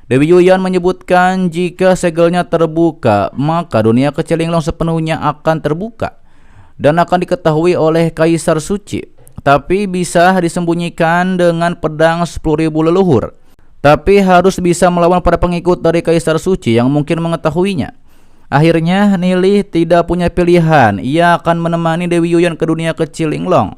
Dewi Yuyan menyebutkan jika segelnya terbuka, maka dunia kecil linglong sepenuhnya akan terbuka dan akan diketahui oleh kaisar suci. Tapi bisa disembunyikan dengan pedang 10.000 leluhur. Tapi harus bisa melawan para pengikut dari kaisar suci yang mungkin mengetahuinya. Akhirnya Nili tidak punya pilihan, ia akan menemani Dewi Yuyan ke dunia kecil linglong.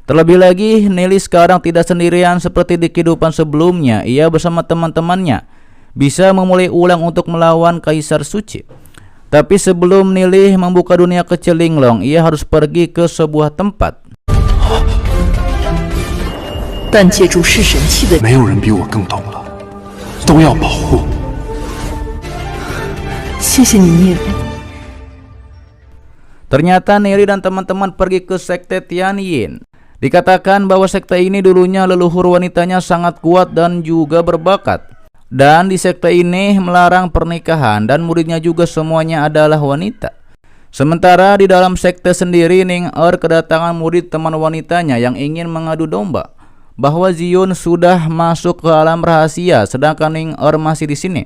Terlebih lagi, Nili sekarang tidak sendirian seperti di kehidupan sebelumnya. Ia bersama teman-temannya bisa memulai ulang untuk melawan kaisar suci. Tapi sebelum Nili membuka dunia kecil linglong, ia harus pergi ke sebuah tempat. 但借助弑神器的没有人比我更懂了，都要保护。谢谢你，聂离。 Ternyata Nili dan teman-teman pergi ke sekte Tianyin. Dikatakan bahwa sekte ini dulunya leluhur wanitanya sangat kuat dan juga berbakat. Dan di sekte ini melarang pernikahan dan muridnya juga semuanya adalah wanita. Sementara di dalam sekte sendiri Ning kedatangan murid teman wanitanya yang ingin mengadu domba bahwa Zion sudah masuk ke alam rahasia sedangkan Ning masih di sini.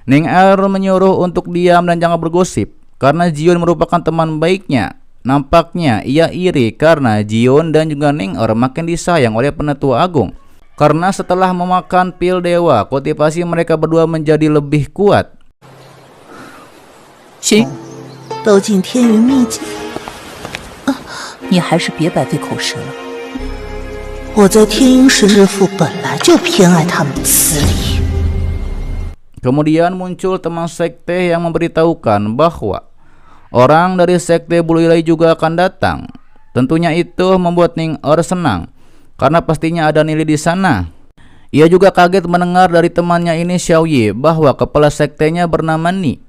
Ning menyuruh untuk diam dan jangan bergosip karena Zion merupakan teman baiknya. Nampaknya ia iri karena Zion dan juga Ning makin disayang oleh Penetua Agung. Karena setelah memakan pil dewa, kultivasi mereka berdua menjadi lebih kuat. 行，都进天云秘境。你还是别白费口舌了。我在天鹰神之父本来就偏爱他们此理。 Kemudian muncul teman sekte yang memberitahukan bahwa orang dari sekte bulu ilahi juga akan datang. Tentunya itu membuat Ning senang karena pastinya ada Nili di sana. Ia juga kaget mendengar dari temannya ini Xiaoyi bahwa kepala sektenya bernama Ni.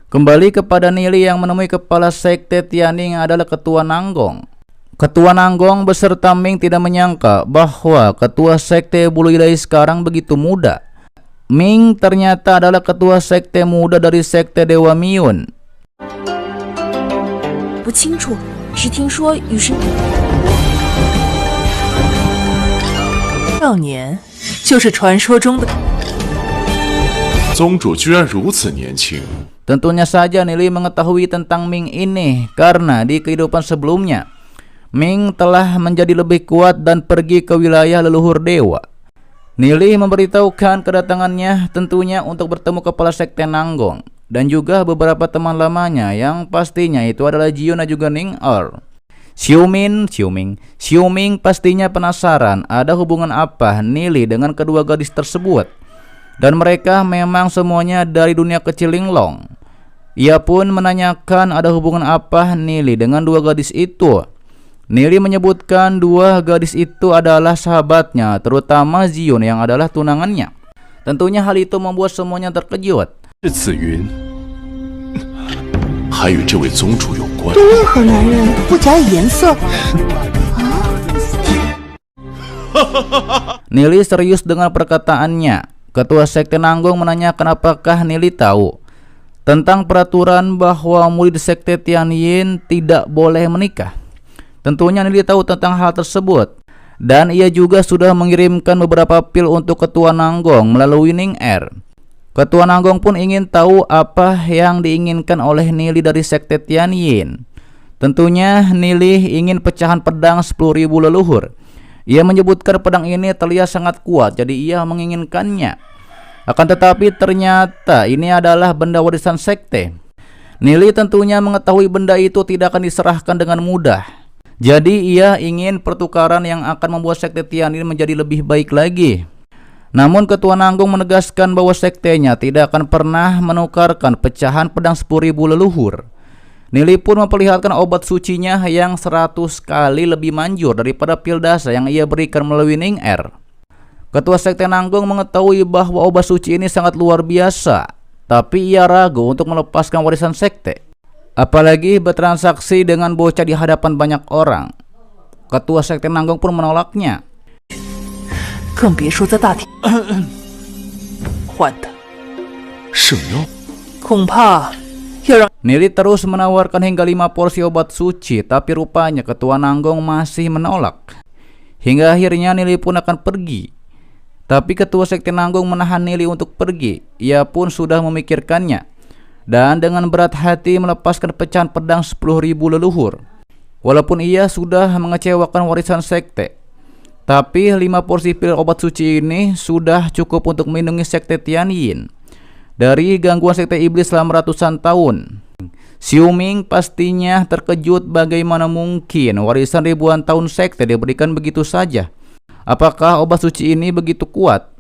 Kembali kepada Nili yang menemui kepala sekte Tianyin yang adalah ketua Nanggong. Ketua Nanggong beserta Ming tidak menyangka bahwa ketua sekte bulu ilahi sekarang begitu muda. Ming ternyata adalah ketua sekte muda dari sekte Dewa Miun. 不清楚，只听说与神少年，就是传说中的。宗主居然如此年轻。 Tentunya saja Nili mengetahui tentang Ming ini karena di kehidupan sebelumnya Ming telah menjadi lebih kuat dan pergi ke wilayah leluhur dewa. Nili memberitahukan kedatangannya tentunya untuk bertemu kepala sekte Nanggong dan juga beberapa teman lamanya yang pastinya itu adalah Jion dan juga Ning Xiuming pastinya penasaran ada hubungan apa Nili dengan kedua gadis tersebut. Dan mereka memang semuanya dari dunia kecil linglong. Ia pun menanyakan ada hubungan apa Nili dengan dua gadis itu. Nili menyebutkan dua gadis itu adalah sahabatnya, terutama Zion yang adalah tunangannya. Tentunya hal itu membuat semuanya terkejut. 是紫云，还与这位宗主有关。对任何男人不假以颜色。 Nili serius dengan perkataannya. Ketua sekte Nanggong menanyakan apakah Nili tahu tentang peraturan bahwa murid sekte Tianyin tidak boleh menikah. Tentunya Nili tahu tentang hal tersebut. Dan ia juga sudah mengirimkan beberapa pil untuk Ketua Nanggong melalui Ning Ketua Nanggong pun ingin tahu apa yang diinginkan oleh Nili dari sekte Tianyin. Tentunya Nili ingin pecahan pedang 10.000 leluhur. Ia menyebutkan pedang ini terlihat sangat kuat, jadi ia menginginkannya. Akan tetapi ternyata ini adalah benda warisan sekte. Nili tentunya mengetahui benda itu tidak akan diserahkan dengan mudah. Jadi ia ingin pertukaran yang akan membuat sekte Tianyin menjadi lebih baik lagi. Namun Ketua Nanggung menegaskan bahwa sektenya tidak akan pernah menukarkan pecahan pedang 10.000 leluhur. Nili pun memperlihatkan obat sucinya yang 100 kali lebih manjur daripada pil dasa yang ia berikan melalui Ning Er. Ketua Sekte Nanggung mengetahui bahwa obat suci ini sangat luar biasa, tapi ia ragu untuk melepaskan warisan sekte, apalagi bertransaksi dengan bocah di hadapan banyak orang. Ketua Sekte Nanggung pun menolaknya. 更别说在大厅换的，圣药，恐怕要让 Nili terus menawarkan hingga 5 porsi obat suci, tapi rupanya Ketua Nanggung masih menolak. Hingga akhirnya Nili pun akan pergi. Tapi Ketua Sekte Nanggung menahan Nili untuk pergi. Ia pun sudah memikirkannya, dan dengan berat hati melepaskan pecahan pedang 10.000 leluhur. Walaupun ia sudah mengecewakan warisan sekte, tapi 5 porsi pil obat suci ini sudah cukup untuk melindungi sekte Tianyin dari gangguan sekte iblis selama ratusan tahun. Xiu Ming pastinya terkejut bagaimana mungkin warisan ribuan tahun sekte diberikan begitu saja. Apakah obat suci ini begitu kuat?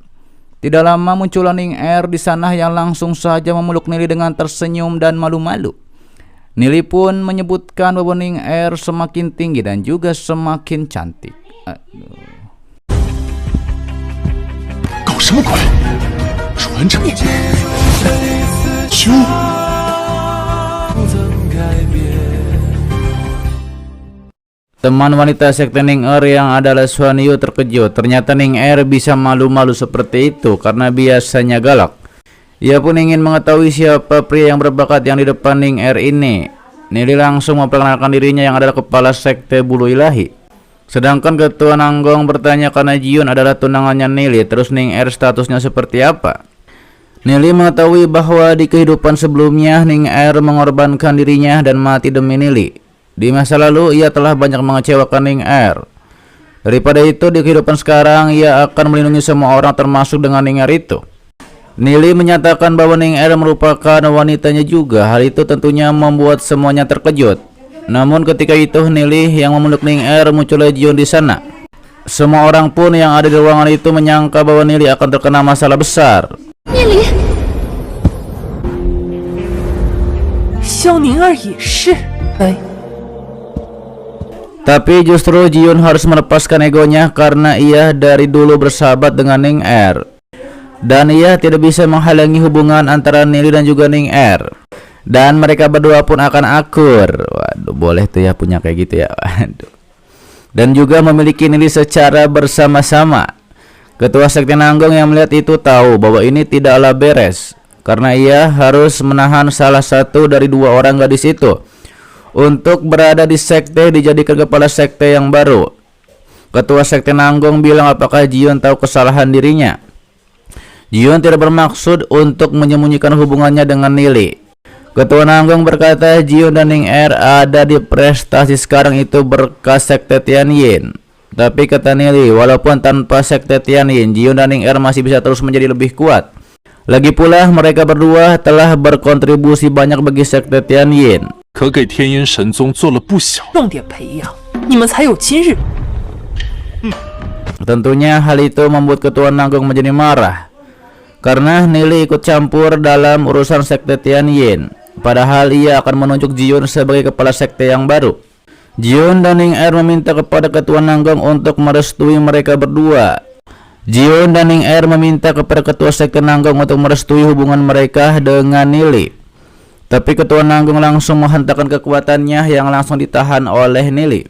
Tidak lama muncullah Ning Er di sana yang langsung saja memeluk Nili dengan tersenyum dan malu-malu. Nili pun menyebutkan bahwa Ning Er semakin tinggi dan juga semakin cantik. 搞什么鬼？传承修。 Teman wanita sekte Ning Er yang adalah Xuan Yu terkejut. Ternyata Ning Er bisa malu-malu seperti itu karena biasanya galak. Ia pun ingin mengetahui siapa pria yang berbakat yang di depan Ning Er ini. Nili langsung memperkenalkan dirinya yang adalah kepala sekte bulu ilahi. Sedangkan Ketua Nanggung bertanya karena Jiun adalah tunangannya Nili, terus Ning Er statusnya seperti apa. Nili mengetahui bahwa di kehidupan sebelumnya Ning Er mengorbankan dirinya dan mati demi Nili. Di masa lalu ia telah banyak mengecewakan Ning Er. Daripada itu di kehidupan sekarang ia akan melindungi semua orang termasuk dengan Ning Er itu. Nili menyatakan bahwa Ning Er merupakan wanitanya juga. Hal itu tentunya membuat semuanya terkejut. Namun ketika itu Nili yang memeluk Ning Er muncullah Jiun di sana. Semua orang pun yang ada di ruangan itu menyangka bahwa Nili akan terkena masalah besar. Nili, Xiao Ning Er也是。 Tapi justru Jiun harus melepaskan egonya karena ia dari dulu bersahabat dengan Ning Er. Dan ia tidak bisa menghalangi hubungan antara Nili dan juga Ning Er. Dan mereka berdua pun akan akur. Waduh, boleh tuh ya punya kayak gitu ya. Waduh. Dan juga memiliki Nili secara bersama-sama. Ketua Sekte Nanggung yang melihat itu tahu bahwa ini tidaklah beres, karena ia harus menahan salah satu dari 2 orang gadis itu untuk berada di sekte dijadikan kepala sekte yang baru. Ketua Sekte Nanggung bilang apakah Jiun tahu kesalahan dirinya. Jiun tidak bermaksud untuk menyembunyikan hubungannya dengan Nili. Ketua Nanggung berkata Jiun dan Ning Er ada di prestasi sekarang itu berkat sekte Tianyin. Tapi kata Nili, walaupun tanpa sekte Tianyin, Jiun dan Ning Er masih bisa terus menjadi lebih kuat. Lagi pula mereka berdua telah berkontribusi banyak bagi sekte Tianyin. 可给天音神宗做了不小。 重点培养，你们才有今日。 Tentunya hal itu membuat Ketua Nanggung menjadi marah karena Nili ikut campur dalam urusan sekte Tianyin, padahal ia akan menunjuk Jiun sebagai kepala sekte yang baru. Jiun dan Ning Er meminta kepada Ketua Nanggung untuk merestui mereka berdua. Jiun dan Ning Er meminta kepada Ketua Sekte Nanggung untuk merestui hubungan mereka dengan Nili. Tapi Ketua Nanggung langsung menghentakkan kekuatannya yang langsung ditahan oleh Nili.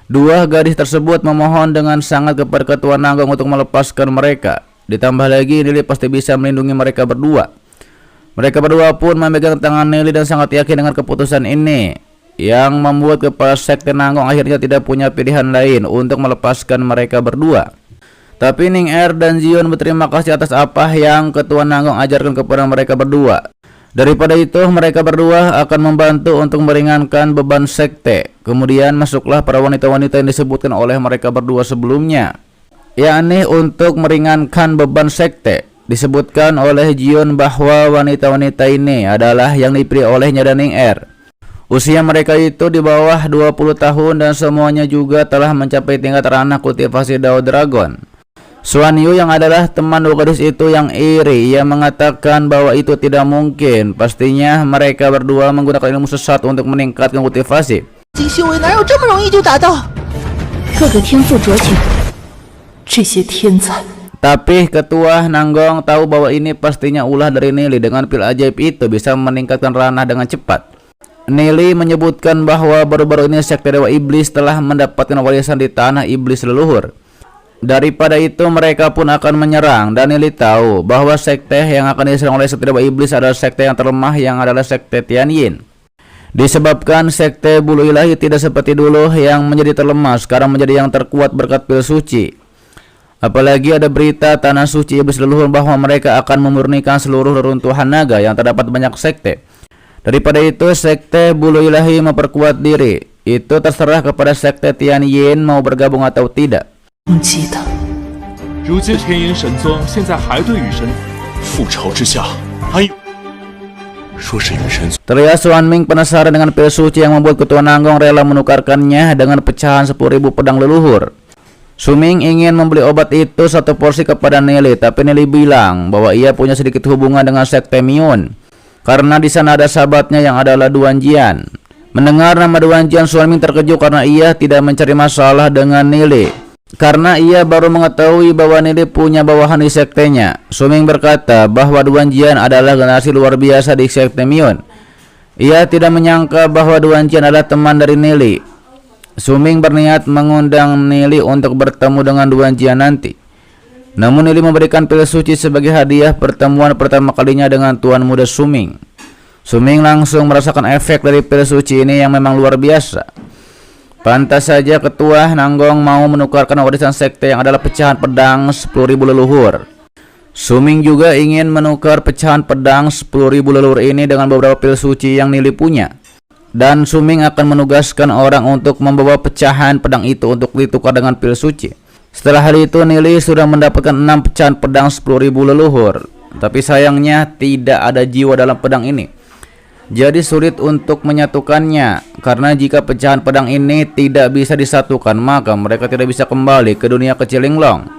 2 gadis tersebut memohon dengan sangat kepada Ketua Nanggung untuk melepaskan mereka. Ditambah lagi Nili pasti bisa melindungi mereka berdua. Mereka berdua pun memegang tangan Nili dan sangat yakin dengan keputusan ini, yang membuat kepala Sekte Nanggung akhirnya tidak punya pilihan lain untuk melepaskan mereka berdua. Tapi Ning Er dan Jiun berterima kasih atas apa yang Ketua Nanggung ajarkan kepada mereka berdua. Daripada itu, mereka berdua akan membantu untuk meringankan beban sekte. Kemudian masuklah para wanita-wanita yang disebutkan oleh mereka berdua sebelumnya, yakni untuk meringankan beban sekte. Disebutkan oleh Jion bahwa wanita-wanita ini adalah yang dipilih olehnya dan Ning Er. Usia mereka itu di bawah 20 tahun dan semuanya juga telah mencapai tingkat ranah kultivasi Dao Dragon. Xuan Yu yang adalah teman dua gadis itu yang iri. Ia mengatakan bahwa itu tidak mungkin. Pastinya mereka berdua menggunakan ilmu sesat untuk meningkatkan kultivasi. Tapi ketua Nanggong tahu bahwa ini pastinya ulah dari Nili. Dengan pil ajaib itu bisa meningkatkan ranah dengan cepat. Nili menyebutkan bahwa baru-baru ini sekte Dewa Iblis telah mendapatkan warisan di tanah iblis leluhur. Daripada itu mereka pun akan menyerang, dan Nili tahu bahwa sekte yang akan diserang oleh sekte Dewa Iblis adalah sekte yang terlemah, yang adalah sekte Tianyin. Disebabkan sekte bulu ilahi tidak seperti dulu yang menjadi terlemah, sekarang menjadi yang terkuat berkat pil suci. Apalagi ada berita tanah suci iblis leluhur bahwa mereka akan memurnikan seluruh reruntuhan naga yang terdapat banyak sekte. Daripada itu sekte bulu ilahi memperkuat diri. Itu terserah kepada sekte Tianyin mau bergabung atau tidak. 如今天鹰神宗现在还对雨神覆巢之下还有说是雨神宗。 Terlihat Xuan Ming penasaran dengan pil suci yang membuat ketua Nanggong rela menukarkannya dengan pecahan 10.000 pedang leluhur. Su Ming ingin membeli obat itu satu porsi kepada Nili, tapi Nili bilang bahwa ia punya sedikit hubungan dengan sekte Miun karena di sana ada sahabatnya yang adalah Duan Jian. Mendengar nama Duan Jian, Xuan Ming terkejut karena ia tidak mencari masalah dengan Nili. Karena ia baru mengetahui bahwa Nili punya bawahan di sektenya. Su Ming berkata bahwa Duan Jian adalah generasi luar biasa di sekte Miun. Ia tidak menyangka bahwa Duan Jian adalah teman dari Nili. Su Ming berniat mengundang Nili untuk bertemu dengan Duan Jian nanti. Namun Nili memberikan pil suci sebagai hadiah pertemuan pertama kalinya dengan tuan muda Su Ming. Su Ming langsung merasakan efek dari pil suci ini yang memang luar biasa. Pantas saja ketua Nanggong mau menukarkan warisan sekte yang adalah pecahan pedang 10.000 leluhur. Su Ming juga ingin menukar pecahan pedang 10.000 leluhur ini dengan beberapa pil suci yang Nili punya. Dan Su Ming akan menugaskan orang untuk membawa pecahan pedang itu untuk ditukar dengan pil suci. Setelah hal itu Nili sudah mendapatkan 6 pecahan pedang 10.000 leluhur. Tapi sayangnya tidak ada jiwa dalam pedang ini. Jadi sulit untuk menyatukannya, karena jika pecahan pedang ini tidak bisa disatukan, maka mereka tidak bisa kembali ke dunia kecil Linglong.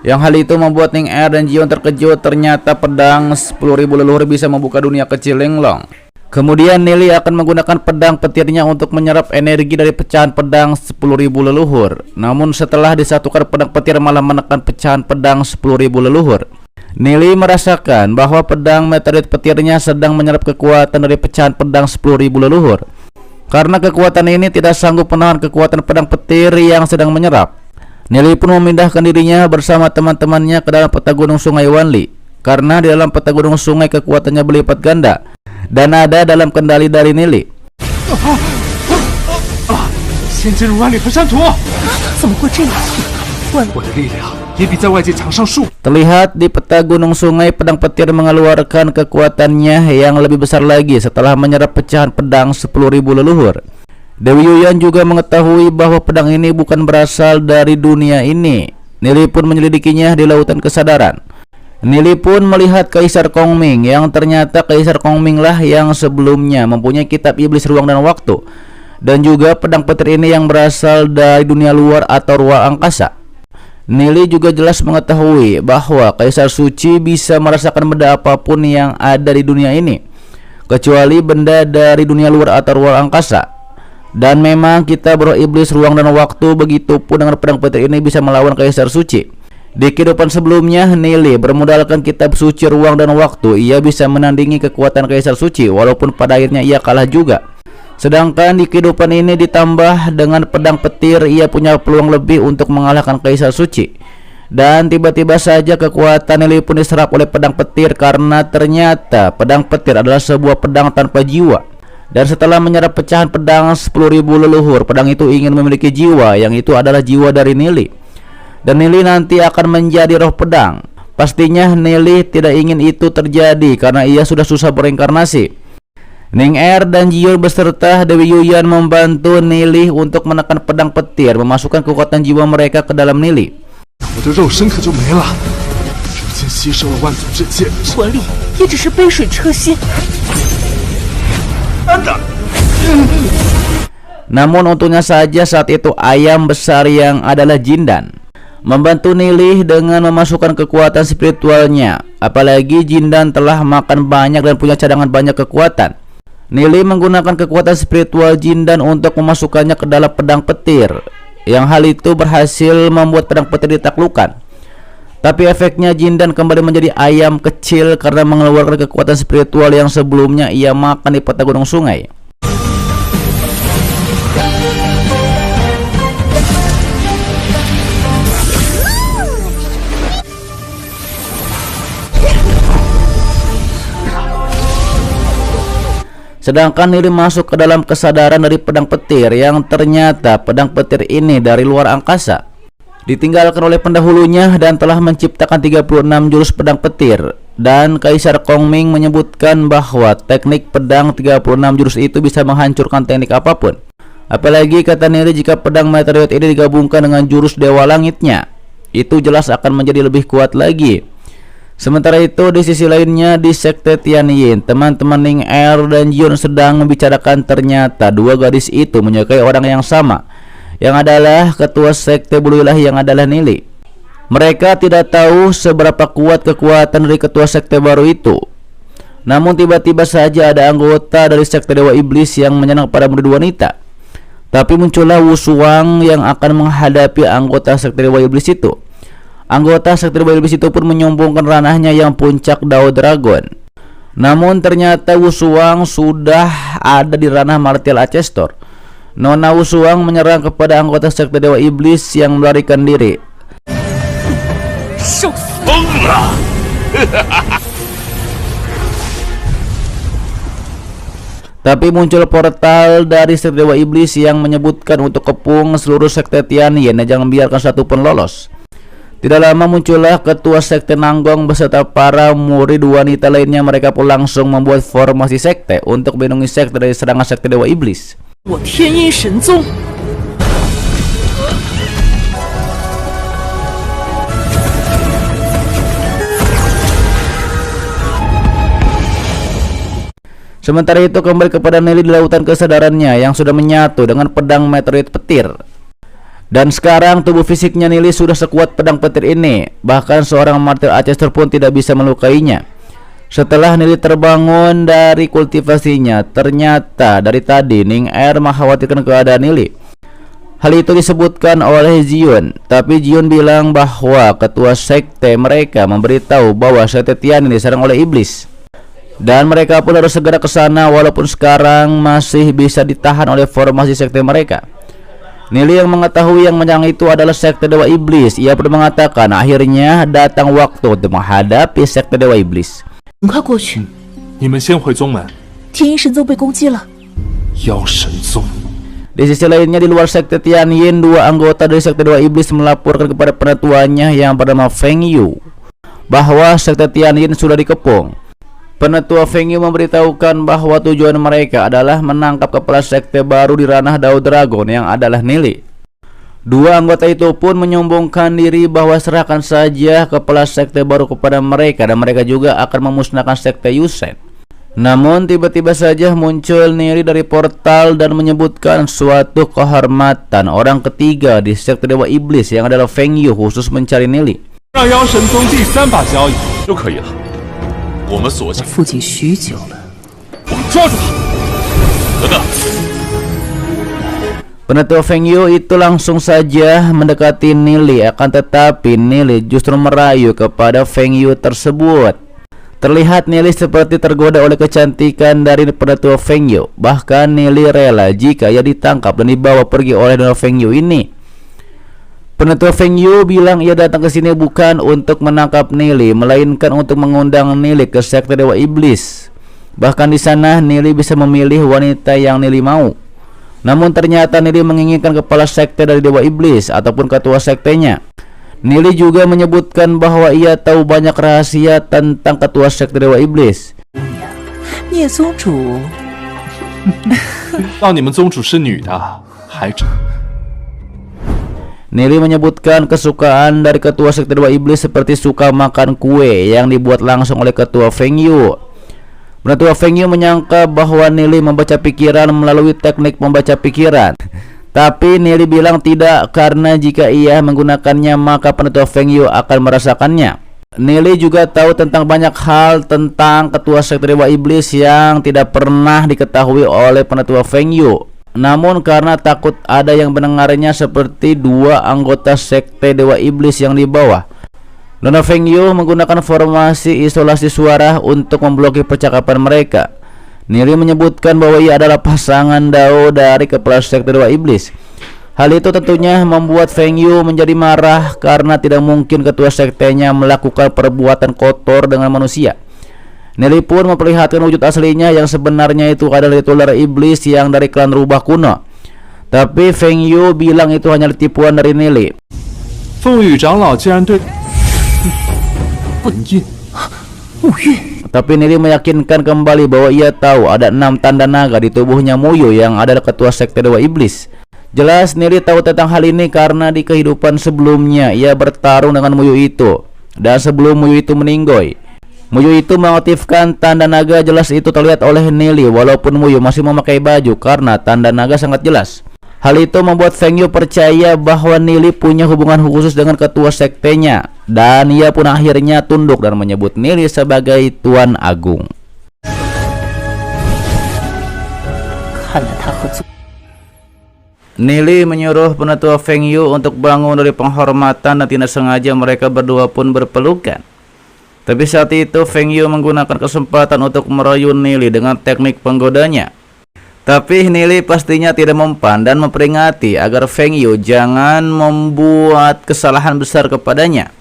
Yang hal itu membuat Ning Er dan Jion terkejut, ternyata pedang 10.000 leluhur bisa membuka dunia kecil Linglong. Kemudian Nili akan menggunakan pedang petirnya untuk menyerap energi dari pecahan pedang 10.000 leluhur. Namun setelah disatukan pedang petir malah menekan pecahan pedang 10.000 leluhur. Nili merasakan bahwa pedang meteorit petirnya sedang menyerap kekuatan dari pecahan pedang 10.000 leluhur. Karena kekuatan ini tidak sanggup menahan kekuatan pedang petir yang sedang menyerap. Nili pun memindahkan dirinya bersama teman-temannya ke dalam peta gunung sungai Wanli. Karena di dalam peta gunung sungai kekuatannya berlipat ganda dan ada dalam kendali dari Nili. 先进入万里河山图，怎么会这样？我的力量也比在外界强上数。 Terlihat di peta gunung sungai pedang petir mengeluarkan kekuatannya yang lebih besar lagi setelah menyerap pecahan pedang 10.000 leluhur. Dewi Yuyan juga mengetahui bahwa pedang ini bukan berasal dari dunia ini. Nili pun menyelidikinya di lautan kesadaran. Nili pun melihat Kaisar Kongming, yang ternyata Kaisar Kongming lah yang sebelumnya mempunyai kitab iblis ruang dan waktu. Dan juga pedang petir ini yang berasal dari dunia luar atau ruang angkasa. Nili juga jelas mengetahui bahwa Kaisar Suci bisa merasakan benda apapun yang ada di dunia ini, kecuali benda dari dunia luar atau ruang angkasa. Dan memang kita roh iblis ruang dan waktu, begitupun dengan pedang petir ini bisa melawan Kaisar Suci. Di kehidupan sebelumnya, Nili bermodalkan kitab suci ruang dan waktu. Ia bisa menandingi kekuatan Kaisar Suci, walaupun pada akhirnya ia kalah juga. Sedangkan di kehidupan ini ditambah dengan pedang petir, ia punya peluang lebih untuk mengalahkan Kaisar Suci. Dan tiba-tiba saja kekuatan Nili pun diserap oleh pedang petir, karena ternyata pedang petir adalah sebuah pedang tanpa jiwa. Dan setelah menyerap pecahan pedang 10.000 leluhur, pedang itu ingin memiliki jiwa, yang itu adalah jiwa dari Nili. Dan Nili nanti akan menjadi roh pedang. Pastinya Nili tidak ingin itu terjadi karena ia sudah susah bereinkarnasi. Ning Er dan Jion beserta Dewi Yuyan membantu Nili untuk menekan pedang petir, memasukkan kekuatan jiwa mereka ke dalam Nili. 我的肉身可就没了。如今吸收了万祖之剑，魂力也只是杯水车薪。 Namun untungnya saja saat itu ayam besar yang adalah Jindan membantu Nili dengan memasukkan kekuatan spiritualnya. Apalagi Jindan telah makan banyak dan punya cadangan banyak kekuatan. Nili menggunakan kekuatan spiritual Jindan untuk memasukkannya ke dalam pedang petir. Yang hal itu berhasil membuat pedang petir ditaklukkan. Tapi efeknya Jindan kembali menjadi ayam kecil karena mengeluarkan kekuatan spiritual yang sebelumnya ia makan di peta gunung sungai. Sedangkan Nili masuk ke dalam kesadaran dari pedang petir yang ternyata pedang petir ini dari luar angkasa, ditinggalkan oleh pendahulunya dan telah menciptakan 36 jurus pedang petir. Dan Kaisar Kongming menyebutkan bahwa teknik pedang 36 jurus itu bisa menghancurkan teknik apapun. Apalagi kata Nili, jika pedang meteorit ini digabungkan dengan jurus Dewa Langitnya, itu jelas akan menjadi lebih kuat lagi. Sementara itu di sisi lainnya di sekte Tianyin, teman-teman Ning Er dan Jion sedang membicarakan ternyata dua gadis itu menyukai orang yang sama, yang adalah ketua sekte bulu ilahi yang adalah Nili. Mereka tidak tahu seberapa kuat kekuatan dari ketua sekte baru itu. Namun tiba-tiba saja ada anggota dari sekte Dewa Iblis yang menyerang pada murid wanita. Tapi muncullah Wu Shuang yang akan menghadapi anggota sekte Dewa Iblis itu. Anggota sekte Dewa Iblis itu pun menyombongkan ranahnya yang puncak Dao Dragon. Namun ternyata Wu Shuang sudah ada di ranah Martial Ancestor. Nona Wu Shuang menyerang kepada anggota sekte Dewa Iblis yang melarikan diri. Tapi muncul portal dari sekte Dewa Iblis yang menyebutkan untuk kepung seluruh sekte Tianyin dan jangan biarkan satu pun lolos. Tidak lama muncullah ketua sekte Nanggong beserta para murid wanita lainnya. Mereka pun langsung membuat formasi sekte untuk melindungi sekte dari serangan sekte Dewa Iblis. Tianyin Shenzong. Sementara itu kembali kepada Nili di lautan kesadarannya yang sudah menyatu dengan pedang meteorit petir. Dan sekarang tubuh fisiknya Nili sudah sekuat pedang petir ini. Bahkan seorang Martial Ancestor pun tidak bisa melukainya. Setelah Nili terbangun dari kultivasinya, ternyata dari tadi Ning Er mengkhawatirkan keadaan Nili. Hal itu disebutkan oleh Jion. Tapi Jion bilang bahwa ketua sekte mereka memberitahu bahwa sekte Tianyin diserang oleh iblis. Dan mereka pun harus segera ke sana walaupun sekarang masih bisa ditahan oleh formasi sekte mereka. Nili yang mengetahui yang menyerang itu adalah sekte Dewa Iblis. Ia pun mengatakan akhirnya datang waktu untuk menghadapi sekte Dewa Iblis. 快过去！你们先回宗门。天鹰神宗被攻击了。妖神宗。 Di sisi lainnya di luar sekte Tianyin, dua anggota dari sekte Dewa Iblis melaporkan kepada penetuanya yang bernama Feng Yu bahwa sekte Tianyin sudah dikepung. Penetua Feng Yu memberitahukan bahwa tujuan mereka adalah menangkap kepala sekte baru di ranah Dao Dragon yang adalah Nili. Dua anggota itu pun menyombongkan diri bahwa serahkan saja kepala sekte baru kepada mereka dan mereka juga akan memusnahkan sekte Yusen. Namun tiba-tiba saja muncul Nili dari portal dan menyebutkan suatu kehormatan orang ketiga di sekte Dewa Iblis yang adalah Feng Yu khusus mencari Nili. 让妖神宗第3把交椅就可以了。我们所想，附近许久了。我们抓住他。等等， Penetua Feng Yu itu langsung saja mendekati Nili, akan tetapi Nili justru merayu kepada Feng Yu tersebut. Terlihat Nili seperti tergoda oleh kecantikan dari penetua Feng Yu. Bahkan Nili rela jika ia ditangkap dan dibawa pergi oleh Nona Feng Yu ini. Penetua Feng Yu bilang ia datang ke sini bukan untuk menangkap Nili, melainkan untuk mengundang Nili ke sekte Dewa Iblis. Bahkan di sana Nili bisa memilih wanita yang Nili mau. Namun ternyata Nili menginginkan kepala sekte dari Dewa Iblis ataupun ketua sektenya. Nili juga menyebutkan bahwa ia tahu banyak rahasia tentang ketua sekte Dewa Iblis. 聂宗主，让你们宗主是女的，还真。 Nili menyebutkan kesukaan dari ketua sekte Dewa Iblis seperti suka makan kue yang dibuat langsung oleh ketua Feng Yu. Ketua Feng Yu menyangka bahwa Nili membaca pikiran melalui teknik membaca pikiran. Tapi Nili bilang tidak, karena jika ia menggunakannya maka penetua Feng Yu akan merasakannya. Nili juga tahu tentang banyak hal tentang ketua sekte Dewa Iblis yang tidak pernah diketahui oleh penetua Feng Yu. Namun karena takut ada yang mendengarnya seperti dua anggota sekte Dewa Iblis yang di bawah, Nona Feng Yu menggunakan formasi isolasi suara untuk memblokir percakapan mereka. Nili menyebutkan bahwa ia adalah pasangan Dao dari kepala sekte Dewa Iblis. Hal itu tentunya membuat Feng Yu menjadi marah karena tidak mungkin ketua sektenya melakukan perbuatan kotor dengan manusia. Nili pun memperlihatkan wujud aslinya yang sebenarnya itu adalah ular iblis yang dari klan rubah kuno. Tapi Feng Yu bilang itu hanya tipuan dari Nili. 凤羽长老竟然对文印 Tapi Nili meyakinkan kembali bahwa ia tahu ada 6 tanda naga di tubuhnya Muyu yang adalah ketua sekte Dewa Iblis. Jelas Nili tahu tentang hal ini karena di kehidupan sebelumnya ia bertarung dengan Muyu itu. Dan sebelum Muyu itu meninggoy, Muyu itu mengaktifkan tanda naga. Jelas itu terlihat oleh Nili walaupun Muyu masih memakai baju karena tanda naga sangat jelas. Hal itu membuat Feng Yu percaya bahwa Nili punya hubungan khusus dengan ketua sektenya, dan ia pun akhirnya tunduk dan menyebut Nili sebagai Tuan Agung. 看来他和宗 Nili menyuruh penetua Feng Yu untuk bangun dari penghormatan dan tidak sengaja mereka berdua pun berpelukan. Tapi saat itu Feng Yu menggunakan kesempatan untuk merayu Nili dengan teknik penggodanya. Tapi Nili pastinya tidak mempan dan memperingati agar Feng Yu jangan membuat kesalahan besar kepadanya.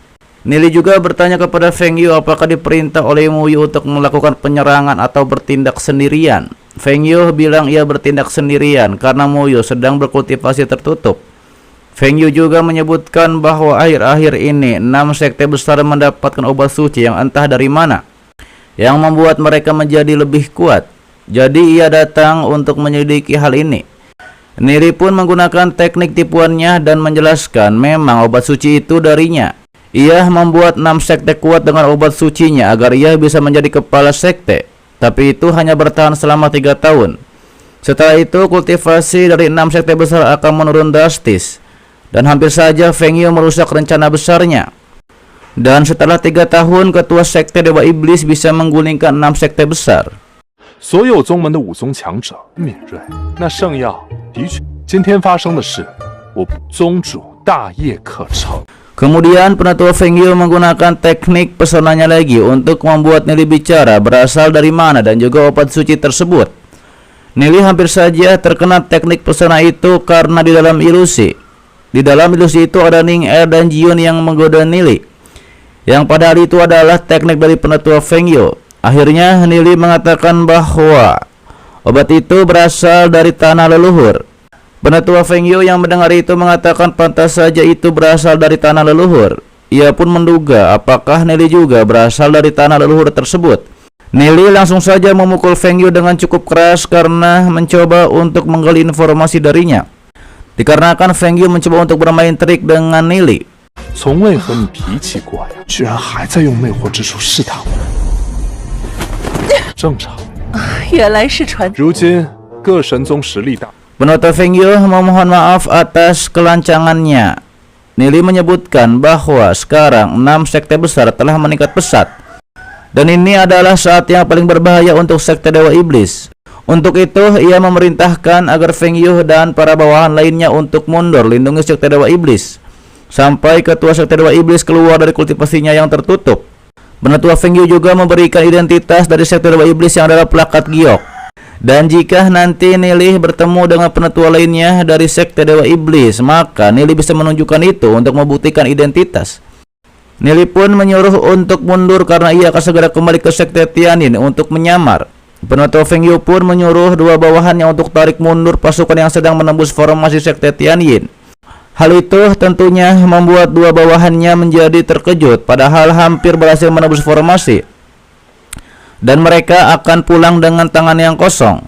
Nili juga bertanya kepada Feng Yu apakah diperintah oleh Muyu untuk melakukan penyerangan atau bertindak sendirian. Feng Yu bilang ia bertindak sendirian karena Muyu sedang berkultivasi tertutup. Feng Yu juga menyebutkan bahwa akhir-akhir ini 6 sekte besar mendapatkan obat suci yang entah dari mana, yang membuat mereka menjadi lebih kuat. Jadi ia datang untuk menyelidiki hal ini. Nili pun menggunakan teknik tipuannya dan menjelaskan memang obat suci itu darinya. Ia membuat 6 sekte kuat dengan obat sucinya agar ia bisa menjadi kepala sekte. Tapi itu hanya bertahan selama 3 tahun. Setelah itu kultivasi dari 6 sekte besar akan menurun drastis. Dan hampir saja Feng Yu merusak rencana besarnya. Dan setelah 3 tahun ketua sekte Dewa Iblis bisa menggulingkan 6 sekte besar. 所有宗门的武宗强者敏锐，那圣药的确，今天发生的事，我宗主大业可成。 Kemudian penetua Feng Yu menggunakan teknik pesonanya lagi untuk membuat Nili bicara berasal dari mana dan juga obat suci tersebut. Nili hampir saja terkena teknik pesona itu karena di dalam ilusi. Di dalam ilusi itu ada Ning Er dan Jiun yang menggoda Nili, yang padahal itu adalah teknik dari penetua Feng Yu. Akhirnya Nili mengatakan bahwa obat itu berasal dari tanah leluhur. Penetua Feng Yu yang mendengar itu mengatakan pantas saja itu berasal dari tanah leluhur. Ia pun menduga apakah Nili juga berasal dari tanah leluhur tersebut. Nili langsung saja memukul Feng Yu dengan cukup keras karena mencoba untuk menggali informasi darinya. Dikarenakan Feng Yu mencoba untuk bermain trik dengan Nili. 从未和你提起过呀，居然还在用魅惑之术试探我。正常，原来是传。如今各神宗实力大。 Penetua Feng Yu memohon maaf atas kelancangannya. Nili menyebutkan bahwa sekarang 6 sekte besar telah meningkat pesat. Dan ini adalah saat yang paling berbahaya untuk sekte Dewa Iblis. Untuk itu, ia memerintahkan agar Feng Yu dan para bawahan lainnya untuk mundur lindungi sekte Dewa Iblis sampai ketua sekte Dewa Iblis keluar dari kultivasinya yang tertutup. Penetua Feng Yu juga memberikan identitas dari sekte Dewa Iblis yang adalah plakat giok. Dan jika nanti Nili bertemu dengan penetua lainnya dari sekte Dewa Iblis, maka Nili bisa menunjukkan itu untuk membuktikan identitas. Nili pun menyuruh untuk mundur karena ia akan segera kembali ke sekte Tianyin untuk menyamar. Penetua Feng Yu pun menyuruh 2 bawahannya untuk tarik mundur pasukan yang sedang menembus formasi sekte Tianyin. Hal itu tentunya membuat dua bawahannya menjadi terkejut, padahal hampir berhasil menembus formasi. Dan mereka akan pulang dengan tangan yang kosong.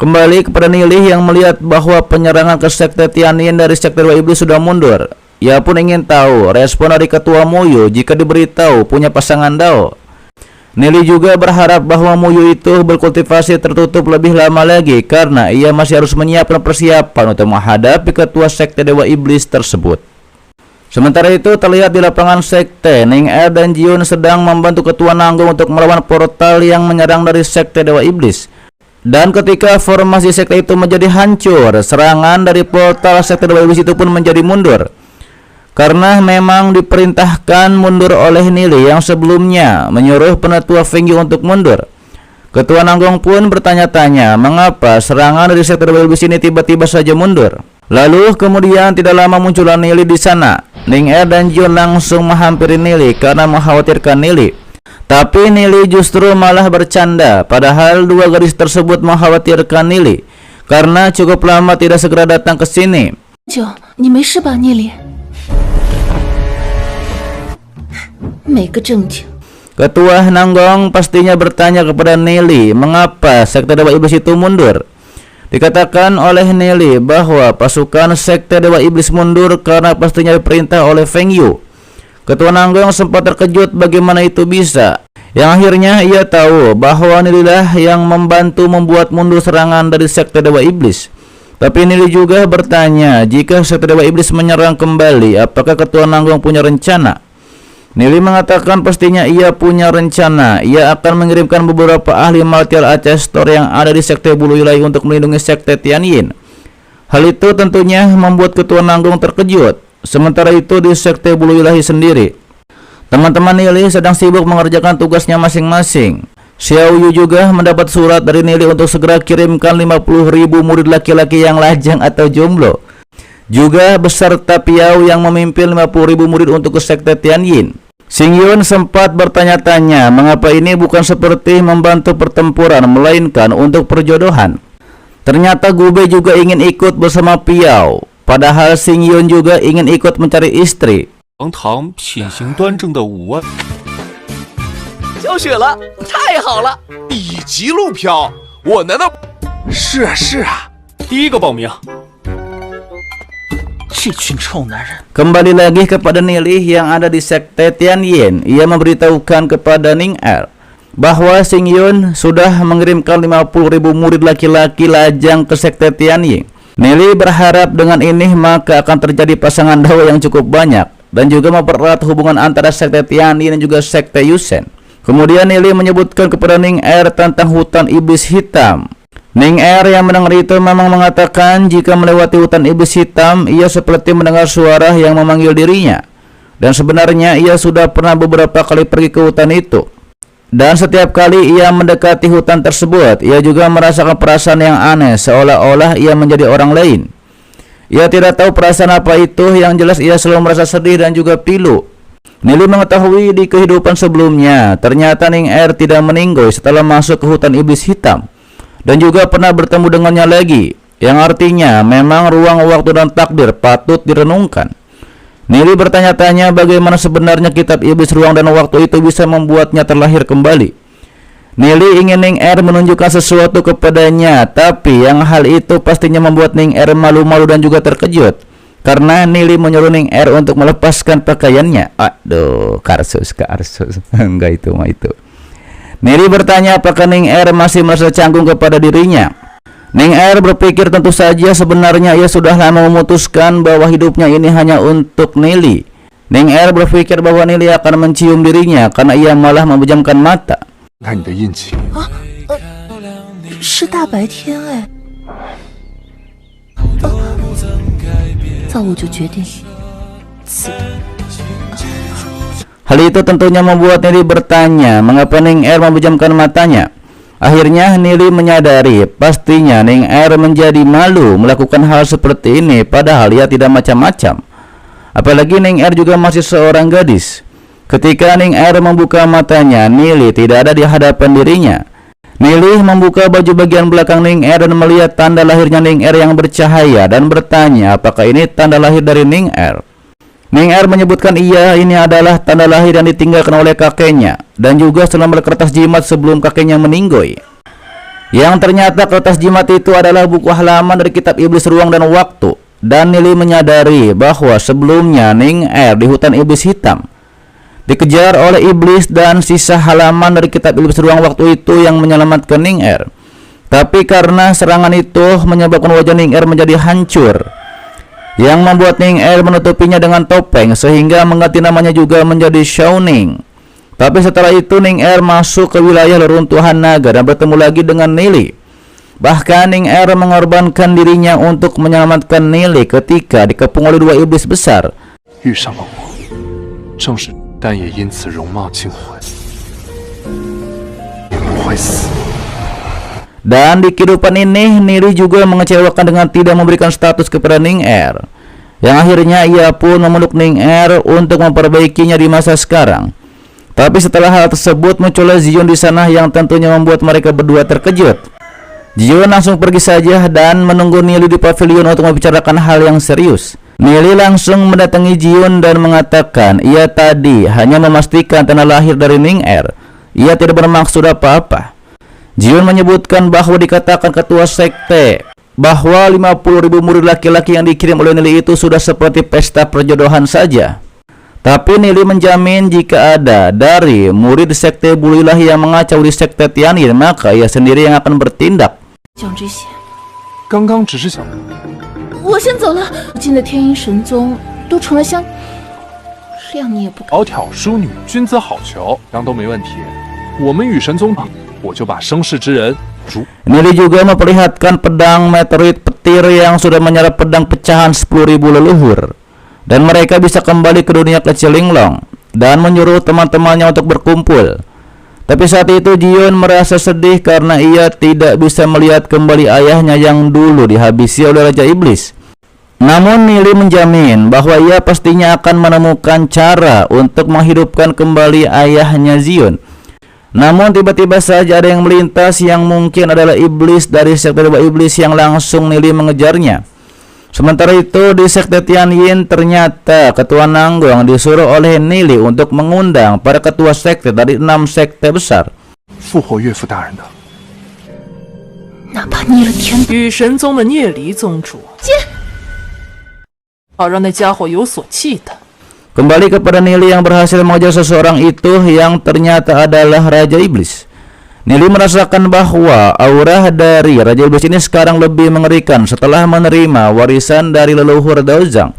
Kembali kepada Nili yang melihat bahwa penyerangan ke sekte Tianyin dari sekte Dewa Iblis sudah mundur. Ia pun ingin tahu respon dari ketua Muyu jika diberitahu punya pasangan Dao. Nili juga berharap bahwa Muyu itu berkultivasi tertutup lebih lama lagi karena ia masih harus menyiapkan persiapan untuk menghadapi ketua sekte Dewa Iblis tersebut. Sementara itu terlihat di lapangan sekte, Ning Er dan Jiun sedang membantu ketua Nanggung untuk melawan portal yang menyerang dari sekte Dewa Iblis. Dan ketika formasi sekte itu menjadi hancur, serangan dari portal sekte Dewa Iblis itu pun menjadi mundur. Karena memang diperintahkan mundur oleh Nili yang sebelumnya menyuruh penetua Feng Yu untuk mundur. Ketua Nanggung pun bertanya-tanya mengapa serangan dari sekte Dewa Iblis ini tiba-tiba saja mundur. Lalu kemudian tidak lama muncullah Nili di sana. Ning Er dan Jiun langsung menghampiri Nili karena mengkhawatirkan Nili. Tapi Nili justru malah bercanda, padahal dua gadis tersebut mengkhawatirkan Nili karena cukup lama tidak segera datang ke sini. Ketua Nanggong pastinya bertanya kepada Nili mengapa sekte Dewa Iblis itu mundur. Dikatakan oleh Nili bahwa pasukan sekte Dewa Iblis mundur karena pastinya diperintah oleh Feng Yu. Ketua Nanggong sempat terkejut bagaimana itu bisa. Yang akhirnya ia tahu bahwa Nili lah yang membantu membuat mundur serangan dari sekte Dewa Iblis. Tapi Nili juga bertanya jika sekte Dewa Iblis menyerang kembali, apakah Ketua Nanggong punya rencana? Nili mengatakan pastinya ia punya rencana. Ia akan mengirimkan beberapa ahli martial Ancestor yang ada di sekte Bulu Yulai untuk melindungi sekte Tianyin. Hal itu tentunya membuat Ketua Nanggung terkejut. Sementara itu di sekte Bulu Yulai sendiri, teman-teman Nili sedang sibuk mengerjakan tugasnya masing-masing. Xiao Yu juga mendapat surat dari Nili untuk segera kirimkan 50.000 murid laki-laki yang lajang atau jomblo, juga beserta Piao yang memimpin 50.000 murid untuk ke sekte Tianyin. Xing Yun sempat bertanya-tanya mengapa ini bukan seperti membantu pertempuran melainkan untuk perjodohan. Ternyata Gube juga ingin ikut bersama Piao, padahal Xing Yun juga ingin ikut mencari istri. 堂堂品行端正的5万，小雪了，太好了！乙级路飘，我难道？是啊是啊，第一个报名。 这群臭男人。 Kembali lagi kepada Nili yang ada di sekte Tianyin. Ia memberitahukan kepada Ning Er bahwa Xing Yun sudah mengirimkan 50.000 murid laki-laki lajang ke sekte Tianyin. Nili berharap dengan ini maka akan terjadi pasangan Dao yang cukup banyak dan juga mempererat hubungan antara sekte Tianyin dan juga sekte Yusen. Kemudian Nili menyebutkan kepada Ning Er tentang hutan iblis hitam. Ning Er yang mendengar itu memang mengatakan jika melewati hutan iblis hitam, ia seperti mendengar suara yang memanggil dirinya. Dan sebenarnya ia sudah pernah beberapa kali pergi ke hutan itu. Dan setiap kali ia mendekati hutan tersebut, ia juga merasakan perasaan yang aneh, seolah-olah ia menjadi orang lain. Ia tidak tahu perasaan apa itu, yang jelas ia selalu merasa sedih dan juga pilu. Nili mengetahui di kehidupan sebelumnya, ternyata Ning Er tidak meninggoy setelah masuk ke hutan iblis hitam. Dan juga pernah bertemu dengannya lagi, yang artinya memang ruang waktu dan takdir patut direnungkan. Nili bertanya-tanya bagaimana sebenarnya kitab iblis ruang dan waktu itu bisa membuatnya terlahir kembali. Nili ingin Ning Er menunjukkan sesuatu kepadanya, tapi yang hal itu pastinya membuat Ning Er malu-malu dan juga terkejut, karena Nili menyuruh Ning Er untuk melepaskan pakaiannya. Aduh, karsus. Enggak, itu mah itu. Nili bertanya apakah Ning Er masih merasa canggung kepada dirinya. Ning Er berpikir tentu saja sebenarnya ia sudah lama memutuskan bahwa hidupnya ini hanya untuk Nili. Ning Er berpikir bahwa Nili akan mencium dirinya karena ia malah memejamkan mata. 看你的印记。是大白天哎。早我就决定此。 Hal itu tentunya membuat Nili bertanya mengapa Ning Er memejamkan matanya. Akhirnya Nili menyadari pastinya Ning Er menjadi malu melakukan hal seperti ini padahal ia tidak macam-macam. Apalagi Ning Er juga masih seorang gadis. Ketika Ning Er membuka matanya, Nili tidak ada di hadapan dirinya. Nili membuka baju bagian belakang Ning Er dan melihat tanda lahirnya Ning Er yang bercahaya dan bertanya apakah ini tanda lahir dari Ning Er. Ning Er menyebutkan iya, ini adalah tanda lahir yang ditinggalkan oleh kakeknya dan juga selembar kertas jimat sebelum kakeknya meninggoy. Yang ternyata kertas jimat itu adalah buku halaman dari kitab Iblis Ruang dan Waktu. Dan Nili menyadari bahwa sebelumnya Ning Er di hutan iblis hitam dikejar oleh iblis dan sisa halaman dari kitab Iblis Ruang Waktu itu yang menyelamatkan Ning Er. Tapi karena serangan itu menyebabkan wajah Ning Er menjadi hancur, yang membuat Ning Er menutupinya dengan topeng sehingga mengganti namanya juga menjadi Xiao Ning. Tapi setelah itu Ning Er masuk ke wilayah reruntuhan naga dan bertemu lagi dengan Nili. Bahkan Ning Er mengorbankan dirinya untuk menyelamatkan Nili ketika dikepung oleh dua iblis besar. 遇上了我，正是但也因此容貌尽毁，也不会死。 Dan di kehidupan ini Nili juga mengecewakan dengan tidak memberikan status kepada Ning Er, yang akhirnya ia pun memeluk Ning Er untuk memperbaikinya di masa sekarang. Tapi setelah hal tersebut muncullah Zion di sana yang tentunya membuat mereka berdua terkejut. Zion langsung pergi saja dan menunggu Nili di pavilion untuk membicarakan hal yang serius. Nili langsung mendatangi Zion dan mengatakan ia tadi hanya memastikan tanda lahir dari Ning Er. Ia tidak bermaksud apa-apa. Zion menyebutkan bahwa dikatakan ketua sekte bahwa 50.000 murid laki-laki yang dikirim oleh Nili itu sudah seperti pesta perjodohan saja. Tapi Nili menjamin jika ada dari murid sekte bulu ilahi yang mengacau di sekte Tianyin, maka ia sendiri yang akan bertindak. 讲这些，刚刚只是想，我先走了。如今的天鹰神宗都成了香，谅你也不敢。窈窕淑女，君子好逑，杨都没问题。我们与神宗比，我就把生世之人逐。 Nili juga memperlihatkan pedang meteorit petir yang sudah menyerap pedang pecahan 10.000 leluhur. Dan mereka bisa kembali ke dunia kecil Linglong dan menyuruh teman-temannya untuk berkumpul. Tapi saat itu Zion merasa sedih karena ia tidak bisa melihat kembali ayahnya yang dulu dihabisi oleh Raja Iblis. Namun Nili menjamin bahwa ia pastinya akan menemukan cara untuk menghidupkan kembali ayahnya Zion. Namun tiba-tiba saja ada yang melintas yang mungkin adalah iblis dari sekte Dewa Iblis yang langsung Nili mengejarnya. Sementara itu di sekte Tianyin ternyata ketua Nanggong disuruh oleh Nili untuk mengundang para ketua sekte dari 6 sekte besar. 复活岳父大人的，哪怕捏了天的雨神宗的聂离宗主，好让那家伙有所忌惮。 Kembali kepada Nili yang berhasil mengejar seseorang itu yang ternyata adalah Raja Iblis. Nili merasakan bahwa aura dari Raja Iblis ini sekarang lebih mengerikan setelah menerima warisan dari leluhur Daozang.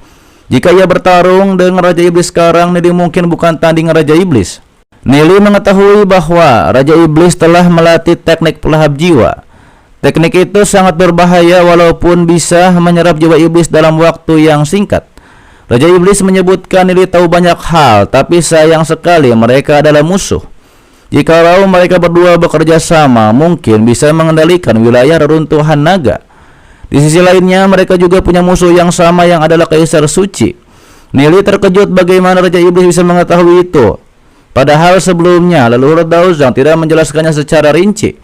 Jika ia bertarung dengan Raja Iblis sekarang, Nili mungkin bukan tandingan Raja Iblis. Nili mengetahui bahwa Raja Iblis telah melatih teknik pelahap jiwa. Teknik itu sangat berbahaya walaupun bisa menyerap jiwa iblis dalam waktu yang singkat. Raja Iblis menyebutkan Nili tahu banyak hal, tapi sayang sekali mereka adalah musuh. Jikalau mereka berdua bekerja sama, mungkin bisa mengendalikan wilayah reruntuhan naga. Di sisi lainnya, mereka juga punya musuh yang sama yang adalah Kaisar Suci. Nili terkejut bagaimana Raja Iblis bisa mengetahui itu. Padahal sebelumnya, leluhur Daozang tidak menjelaskannya secara rinci.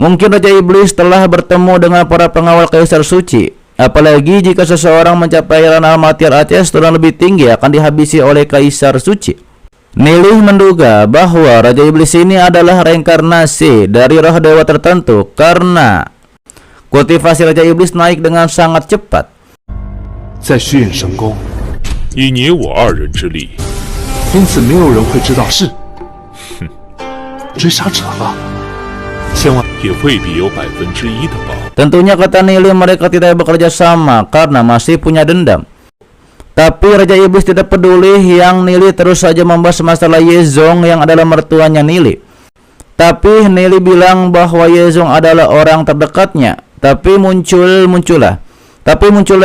Mungkin Raja Iblis telah bertemu dengan para pengawal Kaisar Suci. Apalagi jika seseorang mencapai ranah Matiar Aces yang lebih tinggi akan dihabisi oleh Kaisar Suci. Nili menduga bahwa Raja Iblis ini adalah reinkarnasi dari roh dewa tertentu karena kultivasi Raja Iblis naik dengan sangat cepat. 在虚影神宫，以你我2人之力，因此没有人会知道是追杀者了。千万也未必有1%的保。 Tentunya kata Nili mereka tidak bekerja sama karena masih punya dendam. Tapi Raja Iblis tidak peduli yang Nili terus saja membahas masalah Yezong yang adalah mertuanya Nili. Tapi Nili bilang bahwa Yezong adalah orang terdekatnya. Tapi muncullah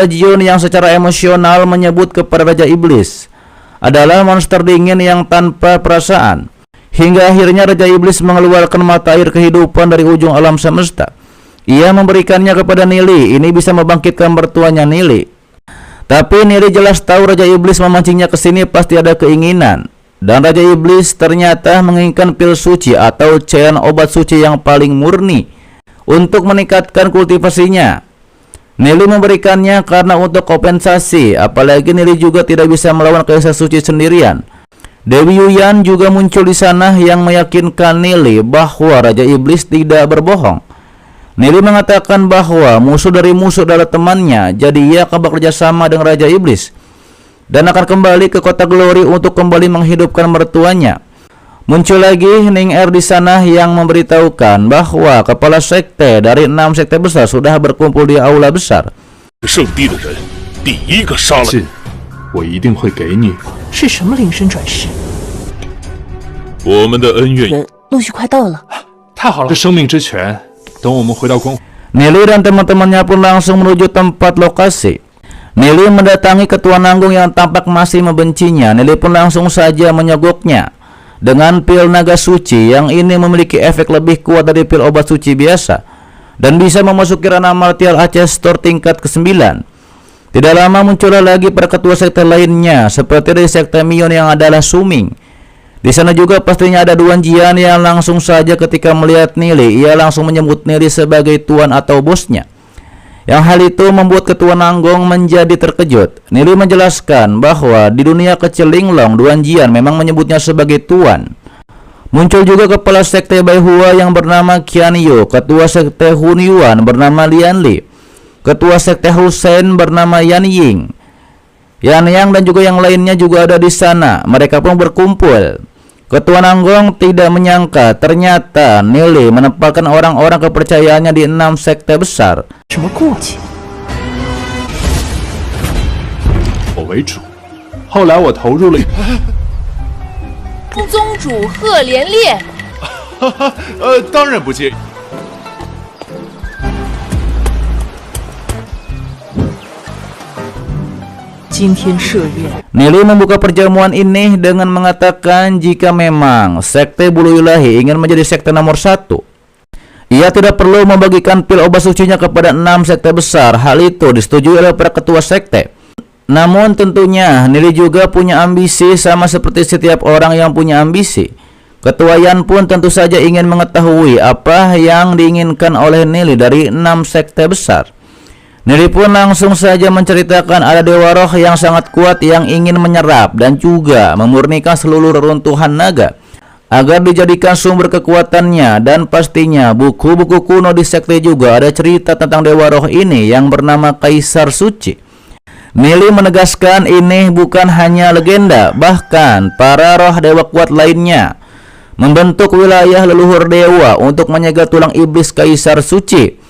Jion yang secara emosional menyebut kepada Raja Iblis adalah monster dingin yang tanpa perasaan. Hingga akhirnya Raja Iblis mengeluarkan mata air kehidupan dari ujung alam semesta. Ia memberikannya kepada Nili. Ini bisa membangkitkan mertuanya Nili. Tapi Nili jelas tahu Raja Iblis memancingnya ke sini pasti ada keinginan. Dan Raja Iblis ternyata menginginkan pil suci atau cairan obat suci yang paling murni untuk meningkatkan kultivasinya. Nili memberikannya karena untuk kompensasi, apalagi Nili juga tidak bisa melawan Kaisar Suci sendirian. Dewi Yuyan juga muncul di sana yang meyakinkan Nili bahwa Raja Iblis tidak berbohong. Nili mengatakan bahwa musuh dari musuh adalah temannya, jadi ia akan bekerja sama dengan Raja Iblis dan akan kembali ke kota Glory untuk kembali menghidupkan mertuanya. Muncul lagi Ning Er di sana yang memberitahukan bahwa kepala sekte dari 6 sekte besar sudah berkumpul di aula besar. 圣地的人第一个杀了。是，我一定会给你。是什么灵身转世？我们的恩怨人陆续快到了。太好了，这生命之泉，等我们回到光。 Nili dan teman-temannya pun langsung menuju tempat lokasi. Nili mendatangi ketua nanggung yang tampak masih membencinya. Nili pun langsung saja menyogoknya dengan pil naga suci yang ini memiliki efek lebih kuat dari pil obat suci biasa dan bisa memasuki ranah martial arts store tingkat ke-9. Tidak lama muncullah lagi para ketua sekte lainnya seperti dari sekte Mion yang adalah Suming. Di sana juga pastinya ada Duan Jian yang langsung saja ketika melihat Nili, ia langsung menyebut Nili sebagai tuan atau bosnya. Yang hal itu membuat ketua Nanggong menjadi terkejut. Nili menjelaskan bahwa di dunia kecil Linglong, Duan Jian memang menyebutnya sebagai tuan. Muncul juga kepala sekte Baihua yang bernama Qian Yu, ketua sekte Hun Yuan bernama Lian Li, ketua sekte Hussein bernama Yan Ying, Yan Yang dan juga yang lainnya juga ada di sana. Mereka pun berkumpul. Ketua Nanggong tidak menyangka ternyata Nili menempatkan orang-orang kepercayaannya di 6 sekte besar. 什么顾忌？我为主，后来我投入了。宗主赫连烈，当然不介意。今天设宴， Nili membuka perjamuan ini dengan mengatakan jika memang sekte Bulu Ilahi ingin menjadi sekte nomor 1, ia tidak perlu membagikan pil obat sucinya kepada 6 sekte besar. Hal itu disetujui oleh para ketua sekte. Namun tentunya Nili juga punya ambisi sama seperti setiap orang yang punya ambisi. Ketua Yan pun tentu saja ingin mengetahui apa yang diinginkan oleh Nili dari 6 sekte besar. Nili pun langsung saja menceritakan ada dewa roh yang sangat kuat yang ingin menyerap dan juga memurnikan seluruh reruntuhan naga agar dijadikan sumber kekuatannya, dan pastinya buku-buku kuno di sekte juga ada cerita tentang dewa roh ini yang bernama Kaisar Suci. Nili menegaskan ini bukan hanya legenda, bahkan para roh dewa kuat lainnya membentuk wilayah leluhur dewa untuk menyegel tulang iblis Kaisar Suci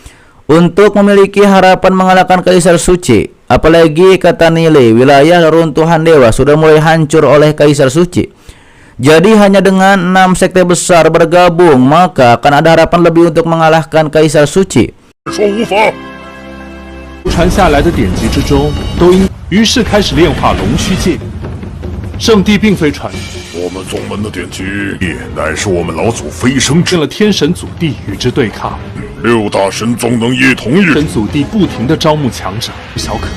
untuk memiliki harapan mengalahkan Kaisar Suci. Apalagi kata Nili, wilayah reruntuhan dewa sudah mulai hancur oleh Kaisar Suci. Jadi hanya dengan 6 sekte besar bergabung maka akan ada harapan lebih untuk mengalahkan Kaisar Suci. 说无法。传下来的典籍之中都应，于是开始炼化龙须界。圣地并非传，我们宗门的典籍乃是我们老祖飞升之进了天神祖地与之对抗。 6大神宗能一统日。神祖地不停地招募强者，小可，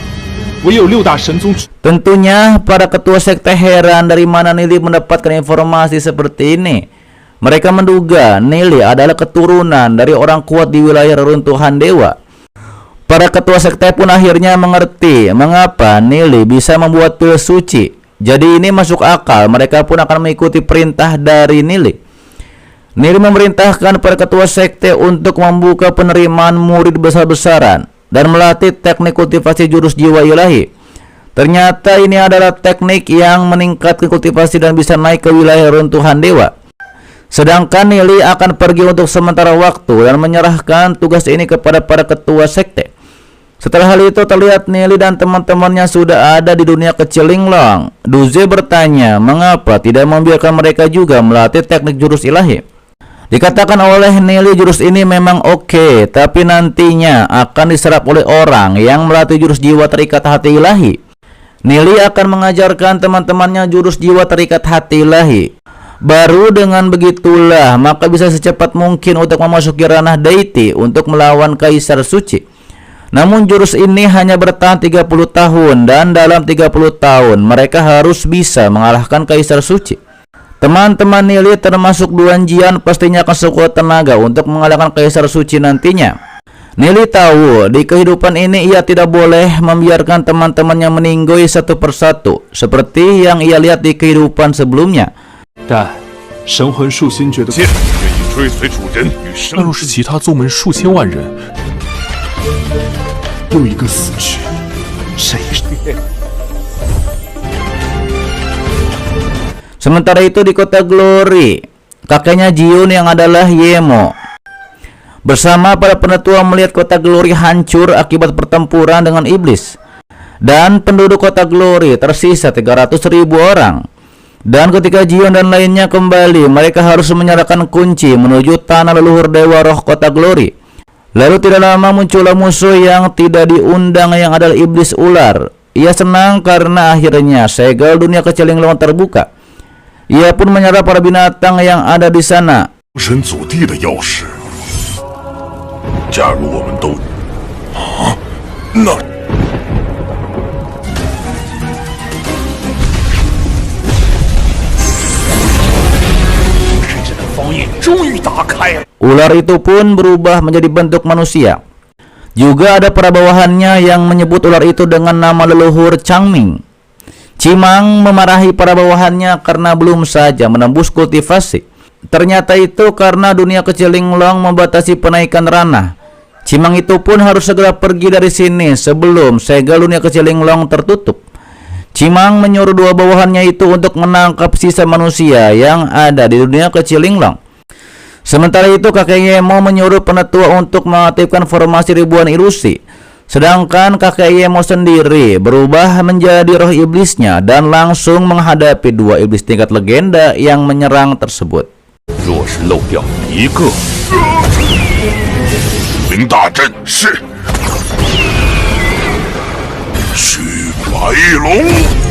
唯有6大神宗。 Tentunya para ketua sekte heran dari mana Nili mendapatkan informasi seperti ini. Mereka menduga Nili adalah keturunan dari orang kuat di wilayah reruntuhan dewa. Para ketua sekte pun akhirnya mengerti mengapa Nili bisa membuat pil suci. Jadi ini masuk akal, mereka pun akan mengikuti perintah dari Nili. Nili memerintahkan para ketua sekte untuk membuka penerimaan murid besar-besaran dan melatih teknik kultivasi jurus jiwa ilahi. Ternyata ini adalah teknik yang meningkatkan kultivasi dan bisa naik ke wilayah runtuhan dewa. Sedangkan Nili akan pergi untuk sementara waktu dan menyerahkan tugas ini kepada para ketua sekte. Setelah hal itu terlihat Nili dan teman-temannya sudah ada di dunia kecil Linglong. Duze bertanya mengapa tidak membiarkan mereka juga melatih teknik jurus ilahi. Dikatakan oleh Nili jurus ini memang oke, tapi nantinya akan diserap oleh orang yang melatih jurus jiwa terikat hati ilahi. Nili akan mengajarkan teman-temannya jurus jiwa terikat hati ilahi. Baru dengan begitulah maka bisa secepat mungkin untuk memasuki ranah deity untuk melawan Kaisar Suci. Namun jurus ini hanya bertahan 30 tahun dan dalam 30 tahun mereka harus bisa mengalahkan Kaisar Suci. Teman-teman Nili termasuk Duan Jian pastinya akan sekuat tenaga untuk mengalahkan Kaisar Suci nantinya. Nili tahu di kehidupan ini ia tidak boleh membiarkan teman-temannya meninggoy satu persatu seperti yang ia lihat di kehidupan sebelumnya. 但神魂树心觉得，愿意追随主人与生。那若是其他宗门数千万人，又一个死去，谁？ Sementara itu di kota Glory, kakeknya Jiun yang adalah Yemo bersama para penetua melihat kota Glory hancur akibat pertempuran dengan iblis. Dan penduduk kota Glory tersisa 300.000 orang. Dan ketika Jiun dan lainnya kembali, mereka harus menyerahkan kunci menuju tanah leluhur Dewa Roh kota Glory. Lalu tidak lama muncullah musuh yang tidak diundang yang adalah iblis ular. Ia senang karena akhirnya segel dunia keciling terbuka. Ia pun menyerah para binatang yang ada di sana. 神祖地的钥匙，假如我们都那深深的封印终于打开了。 Ular itu pun berubah menjadi bentuk manusia. Juga ada para bawahannya yang menyebut ular itu dengan nama leluhur Changming. Cimang memarahi para bawahannya karena belum saja menembus kultivasi. Ternyata itu karena dunia kecil Linglong membatasi penaikan ranah. Cimang itu pun harus segera pergi dari sini sebelum segel dunia kecil Linglong tertutup. Cimang menyuruh dua bawahannya itu untuk menangkap sisa manusia yang ada di dunia kecil Linglong. Sementara itu kakek Yemo menyuruh penetua untuk mengaktifkan formasi ribuan ilusi. Sedangkan kakek Yemo sendiri berubah menjadi roh iblisnya dan langsung menghadapi dua iblis tingkat legenda yang menyerang tersebut. 若是漏掉一个，灵大阵是虚白龙。